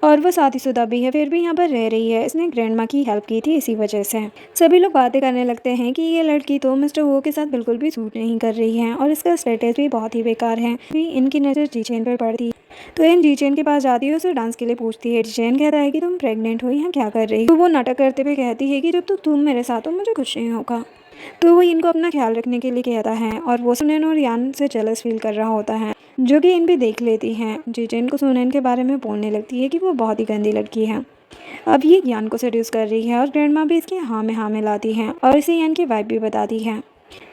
और वो शादीशुदा भी है, फिर भी यहाँ पर रह रही है। इसने ग्रैंड माँ की हेल्प की थी इसी वजह से। सभी लोग बातें करने लगते हैं कि ये लड़की तो मिस्टर वो के साथ बिल्कुल भी सूट नहीं कर रही है और इसका स्टेटस भी बहुत ही बेकार है। भी इनकी नज़र जीचेन पर पड़ती है तो इन जीचेन के पास जाती है, उसे डांस के लिए पूछती है। जीचेन कहता है कि तुम प्रेग्नेंट हो, यहाँ क्या कर रही हो? तो वो नाटक करते हुए कहती है कि जब तक तुम मेरे साथ हो मुझे कुछ नहीं होगा। तो वो इनको अपना ख्याल रखने के लिए कहता है और वो सुनैन और यान से जेलस फील कर रहा होता है, जो कि इन भी देख लेती हैं। जीजेन को सुनैन के बारे में बोलने लगती है कि वो बहुत ही गंदी लड़की है। अब ये यान को सेड्यूस कर रही है और ग्रैंडमा भी इसके हाँ में लाती है और इसे यान की वाइफ भी बताती है,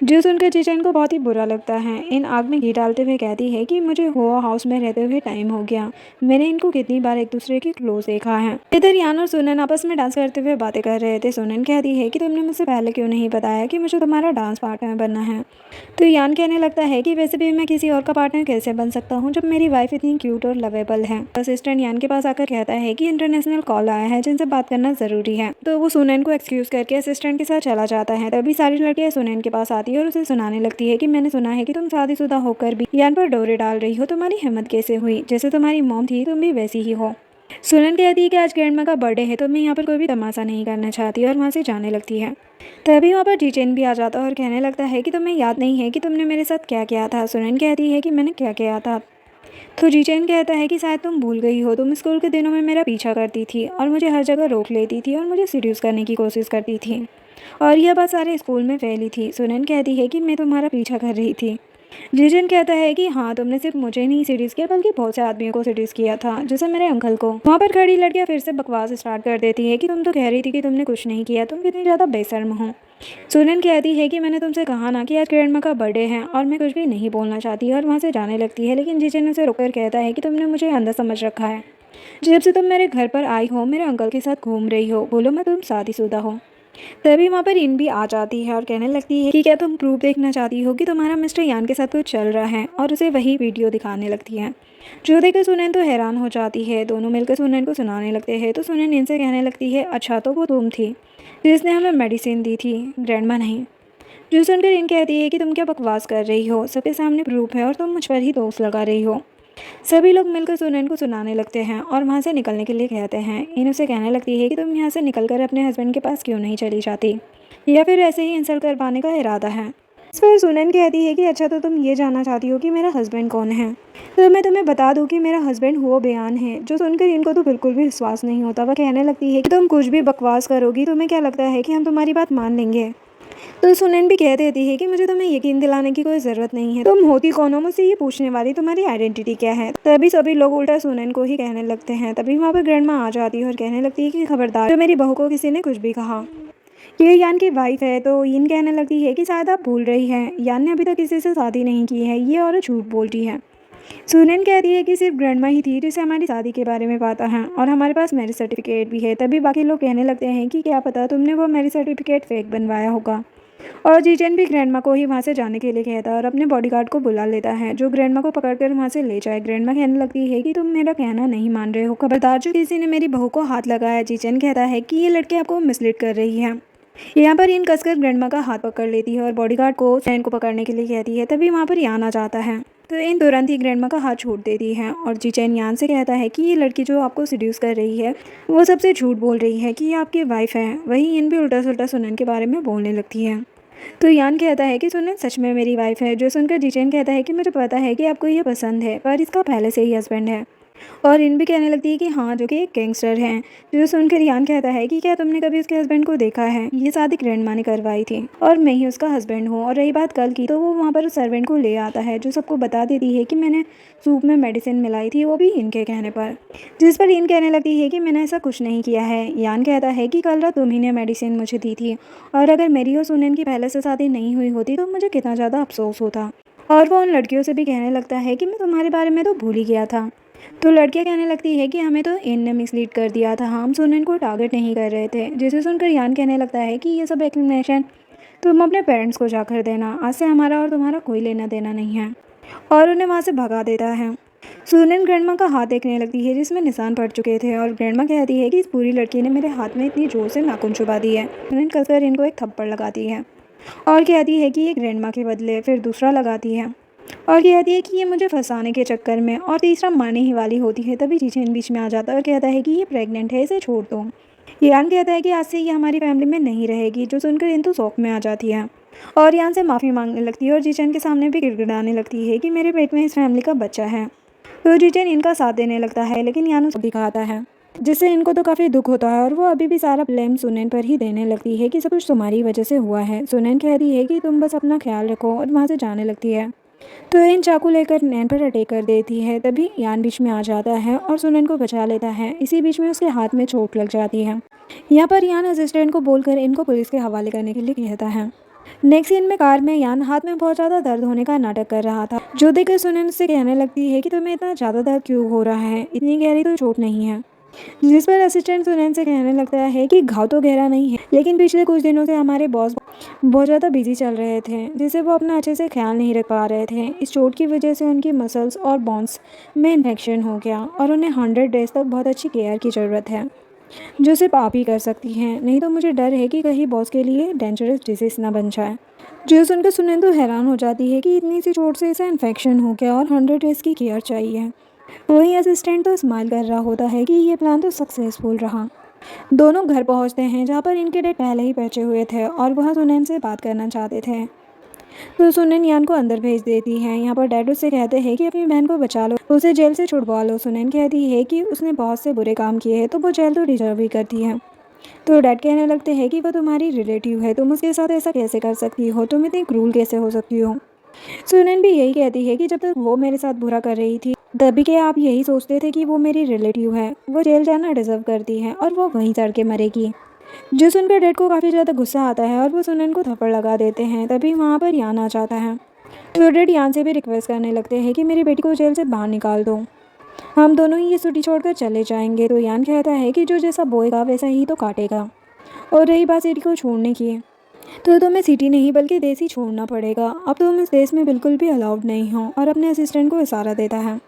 जो सुनकर जीजेन को बहुत ही बुरा लगता है। इन आग में घी डालते हुए कहती है कि मुझे हुआ हाउस में रहते हुए टाइम हो गया, मैंने इनको कितनी बार एक दूसरे के क्लोज देखा है। इधर यान और सुनैन आपस में डांस करते हुए बातें कर रहे थे। सुनैन कहती है कि तुमने मुझसे पहले क्यों नहीं बताया कि मुझे तुम्हारा डांस पार्टनर बनना है। तो यान कहने लगता है कि वैसे भी मैं किसी और का पार्टनर कैसे बन सकता हूँ जब मेरी वाइफ इतनी क्यूट और लवेबल है। असिस्टेंट यान के पास आकर कहता है कि इंटरनेशनल कॉल आया है जिनसे बात करना जरूरी है। तो वो सुनैन को एक्सक्यूज करके असिस्टेंट के साथ चला जाता है। तभी सारी लड़कियां सुनैन के पास आती है और उसे सुनाने लगती है कि मैंने सुना है कि तुम शादीशुदा होकर भी यान पर डोरे डाल रही हो, तुम्हारी हिम्मत कैसे हुई? जैसे तुम्हारी मॉम थी तुम भी वैसी ही हो। सुनैन कहती है कि आज ग्रैंडमा का बर्थडे है तो मैं यहाँ पर कोई भी तमाशा नहीं करना चाहती और वहाँ से जाने लगती है। तभी वहाँ पर जीचेन भी आ जाता है और कहने लगता है कि तुम्हें याद नहीं है कि तुमने मेरे साथ क्या किया था। सुनैन कहती है कि मैंने क्या किया था। तो जीचेन कहता है कि शायद तुम भूल गई हो, तुम स्कूल के दिनों में मेरा पीछा करती थी और मुझे हर जगह रोक लेती थी और मुझे सीड्यूस करने की कोशिश करती थी और यह बात सारे स्कूल में फैली थी। सुनैन कहती है कि मैं तुम्हारा पीछा कर रही थी। जीजन कहता है कि हाँ, तुमने सिर्फ मुझे नहीं सीरीज किया बल्कि बहुत से आदमियों को सीरीज किया था, जैसे मेरे अंकल को। वहाँ पर खड़ी लड़कियाँ फिर से बकवास स्टार्ट कर देती है कि तुम तो कह रही थी कि तुमने कुछ नहीं किया, तुम कितनी ज़्यादा बेशर्म हो। सुनैन कहती है कि मैंने तुमसे कहा ना कि आज ग्रैंडमा का बर्थडे है और मैं कुछ भी नहीं बोलना चाहती और वहाँ से जाने लगती है। लेकिन जीजन उसे रुककर कहता है कि तुमने मुझे अंदर समझ रखा है, जब से तुम मेरे घर पर आई हो मेरे अंकल के साथ घूम रही हो, बोलो मैं तुम शादीशुदा हो। तभी वहाँ पर इन भी आ जाती है और कहने लगती है कि क्या तुम प्रूफ देखना चाहती हो कि तुम्हारा मिस्टर यान के साथ कुछ चल रहा है, और उसे वही वीडियो दिखाने लगती है। जो देखकर सुनैन तो हैरान हो जाती है। दोनों मिलकर सुनैन को सुनाने लगते हैं। तो सुनैन इनसे कहने लगती है, अच्छा तो वो तुम थी जिसने हमें मेडिसिन दी थी, ग्रैंडमा नहीं। जो सुनकर इन कहती है कि तुम क्या बकवास कर रही हो, सबके सामने प्रूफ है और तुम मुझ पर ही दोष लगा रही हो। सभी लोग मिलकर सुनैन को सुनाने लगते हैं और वहाँ से निकलने के लिए कहते हैं। इन उसे कहने लगती है कि तुम यहाँ से निकलकर अपने हस्बैंड के पास क्यों नहीं चली जाती, या फिर ऐसे ही इंसल्ट करवाने का इरादा है। इस पर सुनैन कहती है कि अच्छा तो तुम ये जानना चाहती हो कि मेरा हस्बैंड कौन है, तो मैं तुम्हें बता दूं कि मेरा हस्बैंड वो बयान है। जो सुनकर इनको तो बिल्कुल भी विश्वास नहीं होता। वह कहने लगती है कि तुम कुछ भी बकवास करोगी, तुम्हें क्या लगता है कि हम तुम्हारी बात मान लेंगे? तो सुनैन भी कह देती है कि मुझे तुम्हें यकीन दिलाने की कोई ज़रूरत नहीं है, तुम होती कौन हो मुझसे ये पूछने वाली, तुम्हारी आइडेंटिटी क्या है। तभी सभी लोग उल्टा सुनैन को ही कहने लगते हैं। तभी वहाँ पर ग्रैंडमा आ जाती है और कहने लगती है कि खबरदार, जो मेरी बहू को किसी ने कुछ भी कहा, ये यान की वाइफ है। तो इन कहने लगती है कि शायद आप भूल रही हैं, यान ने अभी तक किसी से शादी नहीं की है, ये औरत झूठ बोल रही है। सुनैन कहती है कि सिर्फ ग्रैंडमा ही थी जिसे हमारी शादी के बारे में पता है और हमारे पास मैरिज सर्टिफिकेट भी है। तभी बाकी लोग कहने लगते हैं कि क्या पता तुमने वो मैरिज सर्टिफिकेट फेक बनवाया होगा। और जीजन भी ग्रैंडमा को ही वहाँ से जाने के लिए कहता है और अपने बॉडीगार्ड को बुला लेता है, जो ग्रैंडमा को पकड़कर वहाँ से ले जाए। ग्रैंडमा कहने लगती है कि तुम मेरा कहना नहीं मान रहे हो, खबरदार जो किसी ने मेरी बहू को हाथ लगाया। जीजन कहता है कि ये लड़की आपको मिसलीड कर रही है। यहाँ पर इन कसकर ग्रैंडमा का हाथ पकड़ लेती है और बॉडीगार्ड को सैन को पकड़ने के लिए कहती है। तभी वहाँ पर यान आ जाता है, तो इन तुरंत ही ग्रैंडमा का हाथ छोड़ देती है और जीचैन यान से कहता है कि ये लड़की जो आपको सीड्यूस कर रही है वो सबसे झूठ बोल रही है कि ये आपकी वाइफ है। वहीं इन भी उल्टा सुल्टा सुनैन के बारे में बोलने लगती है। तो यान कहता है कि सुनैन सच में मेरी वाइफ है। जो सुनकर जीचैन कहता है कि मुझे पता है कि आपको ये पसंद है, पर इसका पहले से ही हस्बैंड है। और इन भी कहने लगती है कि हाँ, जो कि एक गैंगस्टर हैं। जो सुनकर यान कहता है कि क्या तुमने कभी उसके हस्बैंड को देखा है? ये शादी ग्रैंडमा ने करवाई थी और मैं ही उसका हस्बैंड हूँ। और रही बात कल की, तो वो वहाँ पर उस सर्वेंट को ले आता है जो सबको बता देती है कि मैंने सूप में मेडिसिन मिलाई थी, वो भी इनके कहने पर। जिस पर इन कहने लगती है कि मैंने ऐसा कुछ नहीं किया है। यान कहता है कि कल रात तुम ही ने मेडिसिन मुझे दी थी, और अगर मेरी और सुनैन की पहले से शादी नहीं हुई होती तो मुझे कितना ज़्यादा अफसोस होता। और वो उन लड़कियों से भी कहने लगता है कि मैं तुम्हारे बारे में तो भूल ही गया था। तो लड़कियां कहने लगती है कि हमें तो इन ने मिसलीड कर दिया था, हम सुनैन को टारगेट नहीं कर रहे थे। जिसे सुनकर यान कहने लगता है कि ये सब एक्सप्लेनेशन तुम अपने पेरेंट्स को जाकर देना, आज से हमारा और तुम्हारा कोई लेना देना नहीं है। और उन्हें वहाँ से भगा देता है। सुनैन ग्रैंडमा का हाथ देखने लगती है जिसमें निशान पड़ चुके थे, और ग्रैंडमा कहती है कि इस पूरी लड़की ने मेरे हाथ में इतनी जोर से नाखून चुबा दी है। सुनैन कसकर इनको एक थप्पड़ लगाती है और कहती है कि ये ग्रैंडमा के बदले, फिर दूसरा लगाती है। और कहती है कि ये मुझे फंसाने के चक्कर में, और तीसरा मरने ही वाली होती है। तभी जीचेन बीच में आ जाता है और कहता है कि ये प्रेग्नेंट है, इसे छोड़ दो। यान कहता है कि आज से ये हमारी फैमिली में नहीं रहेगी, जो सुनकर इंतु शौक में आ जाती है और यान से माफ़ी मांगने लगती है और जीचेन के सामने भी गिड़गिड़ाने लगती है कि मेरे पेट में इस फैमिली का बच्चा है। तो जीचेन इनका साथ देने लगता है, लेकिन यान उसे दिखाता है, जिससे इनको तो काफ़ी दुख होता है और वो अभी भी सारा ब्लेम सुनैन पर ही देने लगती है कि सब कुछ तुम्हारी वजह से हुआ है। सुनैन कहती है कि तुम बस अपना ख्याल रखो और वहाँ से जाने लगती है। तो इन चाकू लेकर नैन पर अटैक कर देती है। तभी यान बीच में आ जाता है और सुनैन को बचा लेता है। इसी बीच में उसके हाथ में चोट लग जाती है। यहाँ पर यान असिस्टेंट को बोलकर इनको पुलिस के हवाले करने के लिए कहता है। नेक्स्ट सीन में कार में यान हाथ में बहुत ज़्यादा दर्द होने का नाटक कर रहा था, जो देखकर सुनैन उससे कहने लगती है कि तुम्हें इतना ज़्यादा दर्द क्यों हो रहा है, इतनी गहरी तो चोट नहीं है। जिस पर असिस्टेंट सुनैन से कहने लगता है कि घाव तो गहरा नहीं है, लेकिन पिछले कुछ दिनों से हमारे बॉस बहुत ज़्यादा बिजी चल रहे थे, जिससे वो अपना अच्छे से ख्याल नहीं रख पा रहे थे। इस चोट की वजह से उनकी मसल्स और बोन्स में इन्फेक्शन हो गया और उन्हें 100 डेज तक बहुत अच्छी केयर की ज़रूरत है, जो सिर्फ आप ही कर सकती हैं। नहीं तो मुझे डर है कि कहीं बॉस के लिए डेंजरस डिजीज़ ना बन जाए। जो सुनकर सुनैन तो हैरान हो जाती है कि इतनी सी चोट से इसे इन्फेक्शन हो गया और 100 डेज़ की केयर चाहिए। वहीं असिस्टेंट तो स्माइल कर रहा होता है कि ये प्लान तो सक्सेसफुल रहा। दोनों घर पहुंचते हैं, जहां पर इनके डैड पहले ही पहुंचे हुए थे और वह सुनैन से बात करना चाहते थे। तो सुनैन यान को अंदर भेज देती है। यहाँ पर डैड उससे कहते हैं कि अपनी बहन को बचा लो, उसे जेल से छुड़वा लो। सुनैन कहती है कि उसने बहुत से बुरे काम किए हैं, तो वो जेल तो डिजर्व ही करती है। तो डैड कहने लगते हैं कि वो तुम्हारी रिलेटिव है, तुम उसके साथ ऐसा कैसे कर सकती हो, तुम इतनी क्रूल कैसे हो सकती हो। सुनैन भी यही कहती है कि जब तक वो मेरे साथ बुरा कर रही थी, तभी के आप यही सोचते थे कि वो मेरी रिलेटिव है, वो जेल जाना डिजर्व करती है और वो वहीं चढ़ के मरेगी। जो सुनकर डैड को काफ़ी ज़्यादा गुस्सा आता है और वो सुनैन को थप्पड़ लगा देते हैं। तभी वहाँ पर यान आ जाता है। तो डैड यान से भी रिक्वेस्ट करने लगते हैं कि मेरी बेटी को जेल से बाहर निकाल दो, हम दोनों ही ये सिटी छोड़कर चले जाएंगे। तो यान कहता है कि जो जैसा बोएगा वैसा ही तो काटेगा, और रही बात सिटी को छोड़ने की, तो तुम्हें सिटी नहीं बल्कि देश ही छोड़ना पड़ेगा। अब तुम इस देश में बिल्कुल भी अलाउड नहीं हो। और अपने असिस्टेंट को इशारा देता है।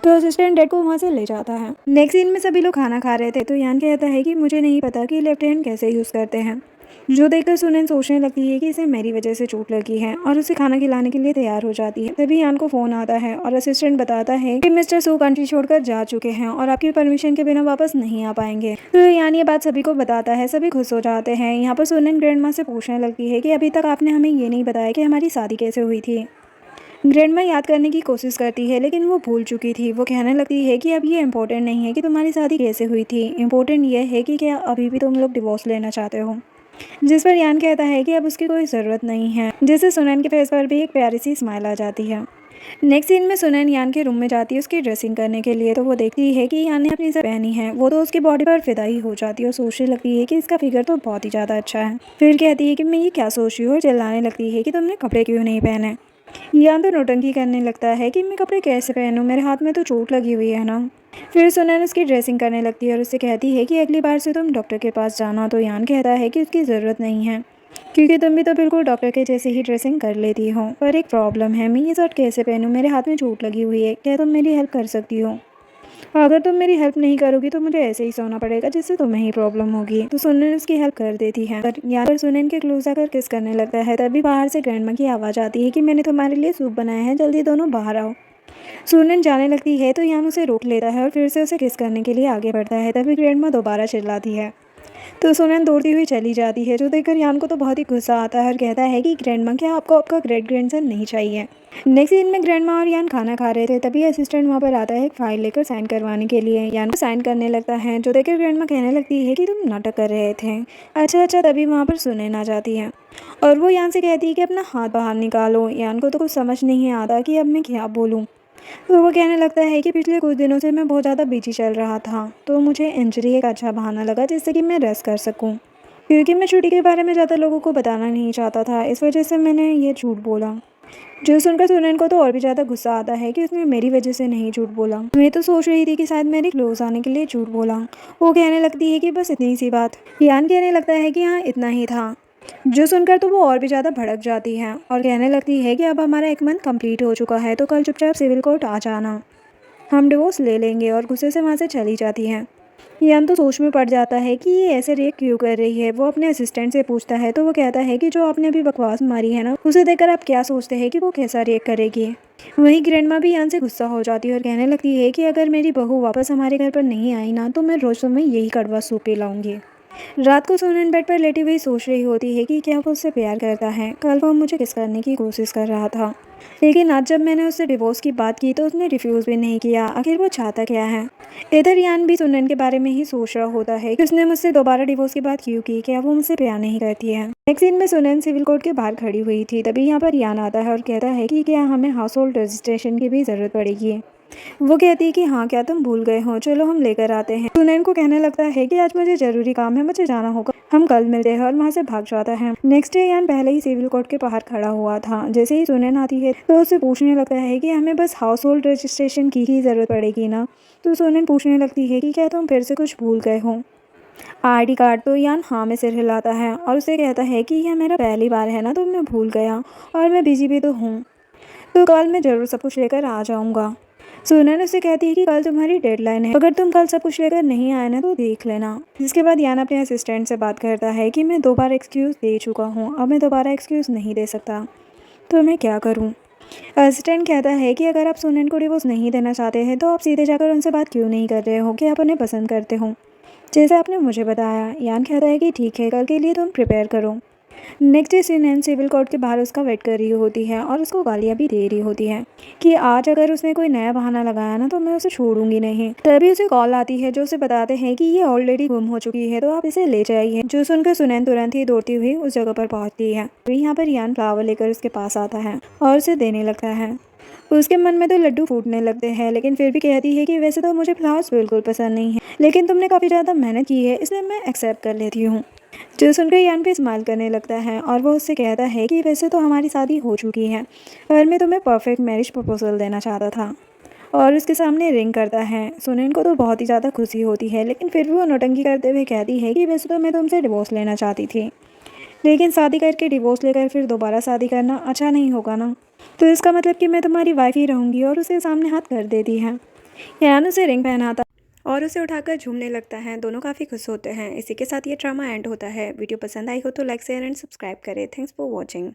तो असिस्टेंट डैड को वहाँ से ले जाता है। नेक्स्ट सीन में सभी लोग खाना खा रहे थे, तो यान कहता है कि मुझे नहीं पता कि लेफ्ट हैंड कैसे यूज़ करते हैं। जो देखकर सुनैन सोचने लगती है कि इसे मेरी वजह से चोट लगी है और उसे खाना खिलाने के लिए तैयार हो जाती है। तभी यान को फ़ोन आता है और असिस्टेंट बताता है कि मिस्टर सू कंट्री छोड़कर जा चुके हैं और आपकी परमिशन के बिना वापस नहीं आ पाएंगे। तो यान ये बात सभी को बताता है, सभी खुश हो जाते हैं। यहाँ पर सुनैन ग्रैंड माँ से पूछने लगती है कि अभी तक आपने हमें ये नहीं बताया कि हमारी शादी कैसे हुई थी। ग्रैंड माँ याद करने की कोशिश करती है, लेकिन वो भूल चुकी थी। वो कहने लगती है कि अब ये इम्पोर्टेंट नहीं है कि तुम्हारी शादी कैसे हुई थी, इम्पोर्टेंट ये है कि क्या अभी भी तुम लोग डिवोर्स लेना चाहते हो। जिस पर यान कहता है कि अब उसकी कोई ज़रूरत नहीं है, जिससे सुनैन के फेस पर भी एक प्यारी सी स्माइल आ जाती है। नेक्स्ट सीन में सुनैन यान के रूम में जाती है उसकी ड्रेसिंग करने के लिए। तो वो देखती है कि यान ने अपनी सब पहनी है। वो तो उसकी बॉडी पर फिदा ही हो जाती है और सोचने लगती है कि इसका फिगर तो बहुत ही ज़्यादा अच्छा है। फिर कहती है कि मैं ये क्या सोच रही हूँ, और चिल्लाने लगती है कि तुमने कपड़े क्यों नहीं पहने। यान तो नौटंकी करने लगता है कि मैं कपड़े कैसे पहनूं, मेरे हाथ में तो चोट लगी हुई है ना। फिर सुनैन उसकी ड्रेसिंग करने लगती है और उससे कहती है कि अगली बार से तुम डॉक्टर के पास जाना। तो यान कहता है कि उसकी ज़रूरत नहीं है, क्योंकि तुम भी तो बिल्कुल डॉक्टर के जैसे ही ड्रेसिंग कर लेती हो। पर एक प्रॉब्लम है, मैं ये शर्ट कैसे पहनूं, मेरे हाथ में चोट लगी हुई है, क्या तुम मेरी हेल्प कर सकती हो। अगर तुम मेरी हेल्प नहीं करोगी तो मुझे ऐसे ही सोना पड़ेगा, जिससे तुम्हें ही प्रॉब्लम होगी। तो सुनैन उसकी हेल्प कर देती है। पर यहाँ पर सुनैन के क्लोज आकर किस करने लगता है। तभी बाहर से ग्रैंडमा की आवाज़ आती है कि मैंने तुम्हारे लिए सूप बनाया है, जल्दी दोनों बाहर आओ। सुनैन जाने लगती है तो यान उसे रोक लेता है और फिर से उसे किस करने के लिए आगे बढ़ता है। तभी ग्रैंडमा दोबारा चिल्लाती है। तो सुनैन दौड़ती हुई चली जाती है, जो देखकर यान को तो बहुत ही गुस्सा आता है और कहता है कि ग्रैंडमा, क्या आपको आपका ग्रेट ग्रैंडसन नहीं चाहिए। नेक्स्ट सीन में ग्रैंडमा और यान खाना खा रहे थे। तभी असिस्टेंट वहाँ पर आता है एक फाइल लेकर साइन करवाने के लिए। यान को साइन करने लगता है, जो देखकर ग्रैंडमा कहने लगती है कि तुम नाटक कर रहे थे। अच्छा। तभी वहाँ पर सुनैन आ जाती है और वो यान से कहती है कि अपना हाथ बाहर निकालो। यान को तो कुछ समझ नहीं आता कि अब मैं क्या बोलूँ। तो वो कहने लगता है कि पिछले कुछ दिनों से मैं बहुत ज़्यादा बिजी चल रहा था, तो मुझे इंजरी एक अच्छा बहाना लगा जिससे कि मैं रेस्ट कर सकूं। क्योंकि मैं छुट्टी के बारे में ज़्यादा लोगों को बताना नहीं चाहता था, इस वजह से मैंने ये झूठ बोला। जो सुनकर सुनैन को तो और भी ज़्यादा गुस्सा आता है कि उसने मेरी वजह से नहीं झूठ बोला। मैं तो सोच रही थी कि शायद मेरे क्लोज आने के लिए झूठ बोला। वो कहने लगती है कि बस इतनी सी बात। यान कहने लगता है कि हाँ, इतना ही था। जो सुनकर तो वो और भी ज़्यादा भड़क जाती है और कहने लगती है कि अब हमारा 1 मंथ कंप्लीट हो चुका है, तो कल चुपचाप सिविल कोर्ट आ जाना, हम डिवोर्स ले लेंगे। और गुस्से से वहाँ से चली जाती है। यान तो सोच में पड़ जाता है कि ये ऐसे रिएक्ट क्यों कर रही है। वो अपने असिस्टेंट से पूछता है तो वो कहता है कि जो आपने अभी बकवास मारी है ना, उसे देखकर आप क्या सोचते हैं कि वो कैसा रिएक्ट करेगी। वहीं ग्रैंडमा भी यान से गुस्सा हो जाती है और कहने लगती है कि अगर मेरी बहू वापस हमारे घर पर नहीं आई ना, तो मैं रोज तुम्हें यही कड़वा सूप पिलाऊंगी। रात को सोनन बेड पर लेटी हुई सोच रही होती है कि क्या वो उससे प्यार करता है। कल वो मुझे किस करने की कोशिश कर रहा था, लेकिन आज जब मैंने उससे डिवोर्स की बात की तो उसने रिफ्यूज़ भी नहीं किया। आखिर वो चाहता क्या है। इधर यान भी सुनन के बारे में ही सोच रहा होता है कि उसने मुझसे दोबारा डिवोर्स की बात क्यों की। क्या वो मुझसे प्यार नहीं करती है। नेक्स्ट सीन में सुनन सिविल कोर्ट के बाहर खड़ी हुई थी। तभी यहाँ पर यान आता है और कहता है कि क्या हमें हाउस होल्ड रजिस्ट्रेशन की भी ज़रूरत पड़ेगी। वो कहती है कि हाँ, क्या तुम भूल गए हो, चलो हम लेकर आते हैं। सुनैन को कहने लगता है कि आज मुझे ज़रूरी काम है, मुझे जाना होगा, हम कल मिलते हैं, और वहाँ से भाग जाता है। नेक्स्ट डे यान पहले ही सिविल कोर्ट के बाहर खड़ा हुआ था। जैसे ही सुनैन आती है तो उससे पूछने लगता है कि हमें बस हाउस होल्ड रजिस्ट्रेशन की ही ज़रूरत पड़ेगी ना। तो सुनैन पूछने लगती है कि क्या तुम फिर से कुछ भूल गए हो आईडी कार्ड। तो यान हाँ में सिर हिलाता है और उसे कहता है कि यह मेरा पहली बार है ना, तो मैं भूल गया और मैं बिजी भी तो हूँ, तो कल मैं ज़रूर सब कुछ लेकर आ जाऊँगा। सुनैन उससे कहती है कि कल तुम्हारी डेडलाइन है, अगर तुम कल सब कुछ लेकर नहीं आए ना तो देख लेना। जिसके बाद यान अपने असिस्टेंट से बात करता है कि मैं 2 बार एक्सक्यूज़ दे चुका हूँ, अब मैं दोबारा एक्सक्यूज़ नहीं दे सकता, तो मैं क्या करूँ। असिस्टेंट कहता है कि अगर आप सुनैन को डिवोर्स नहीं देना चाहते हैं तो आप सीधे जाकर उनसे बात क्यों नहीं कर रहे हो कि आप उन्हें पसंद करते हो, जैसे आपने मुझे बताया। यान कहता है कि ठीक है, कल के लिए तुम प्रिपेयर करो। Next day Sunain civil court के बाहर उसका वेट कर रही होती है और उसको गालियाँ भी दे रही होती है कि आज अगर उसने कोई नया बहाना लगाया ना तो मैं उसे छोड़ूंगी नहीं। तभी उसे कॉल आती है जो उसे बताते हैं कि ये ऑलरेडी गुम हो चुकी है, तो आप इसे ले जाइए। जो सुनकर सुनैन तुरंत ही दौड़ती हुई उस जगह पर पहुंचती है। तो यहाँ पर यान फ्लावर लेकर उसके पास आता है और उसे देने लगता है। उसके मन में तो लड्डू फूटने लगते हैं, लेकिन फिर भी कहती है कि वैसे तो मुझे फ्लावर्स बिल्कुल पसंद नहीं है, लेकिन तुमने काफ़ी ज़्यादा मेहनत की है, इसलिए मैं एक्सेप्ट कर लेती हूँ। जो सुनकर यान पे स्माइल करने लगता है और वो उससे कहता है कि वैसे तो हमारी शादी हो चुकी है, पर मैं तुम्हें परफेक्ट मैरिज प्रपोजल देना चाहता था, और उसके सामने रिंग करता है। सुनैन को तो बहुत ही ज़्यादा खुशी होती है, लेकिन फिर भी वो नौटंकी करते हुए कहती है कि वैसे तो मैं तुमसे डिवोर्स लेना चाहती थी, लेकिन शादी करके डिवोर्स लेकर फिर दोबारा शादी करना अच्छा नहीं होगा ना, तो इसका मतलब कि मैं तुम्हारी वाइफ ही रहूँगी, और उसके सामने हाथ कर देती है। यान उसे रिंग पहनाता और उसे उठाकर झूमने लगता है। दोनों काफ़ी खुश होते हैं। इसी के साथ ये ड्रामा एंड होता है। वीडियो पसंद आई हो तो लाइक शेयर एंड सब्सक्राइब करें। Thanks for watching.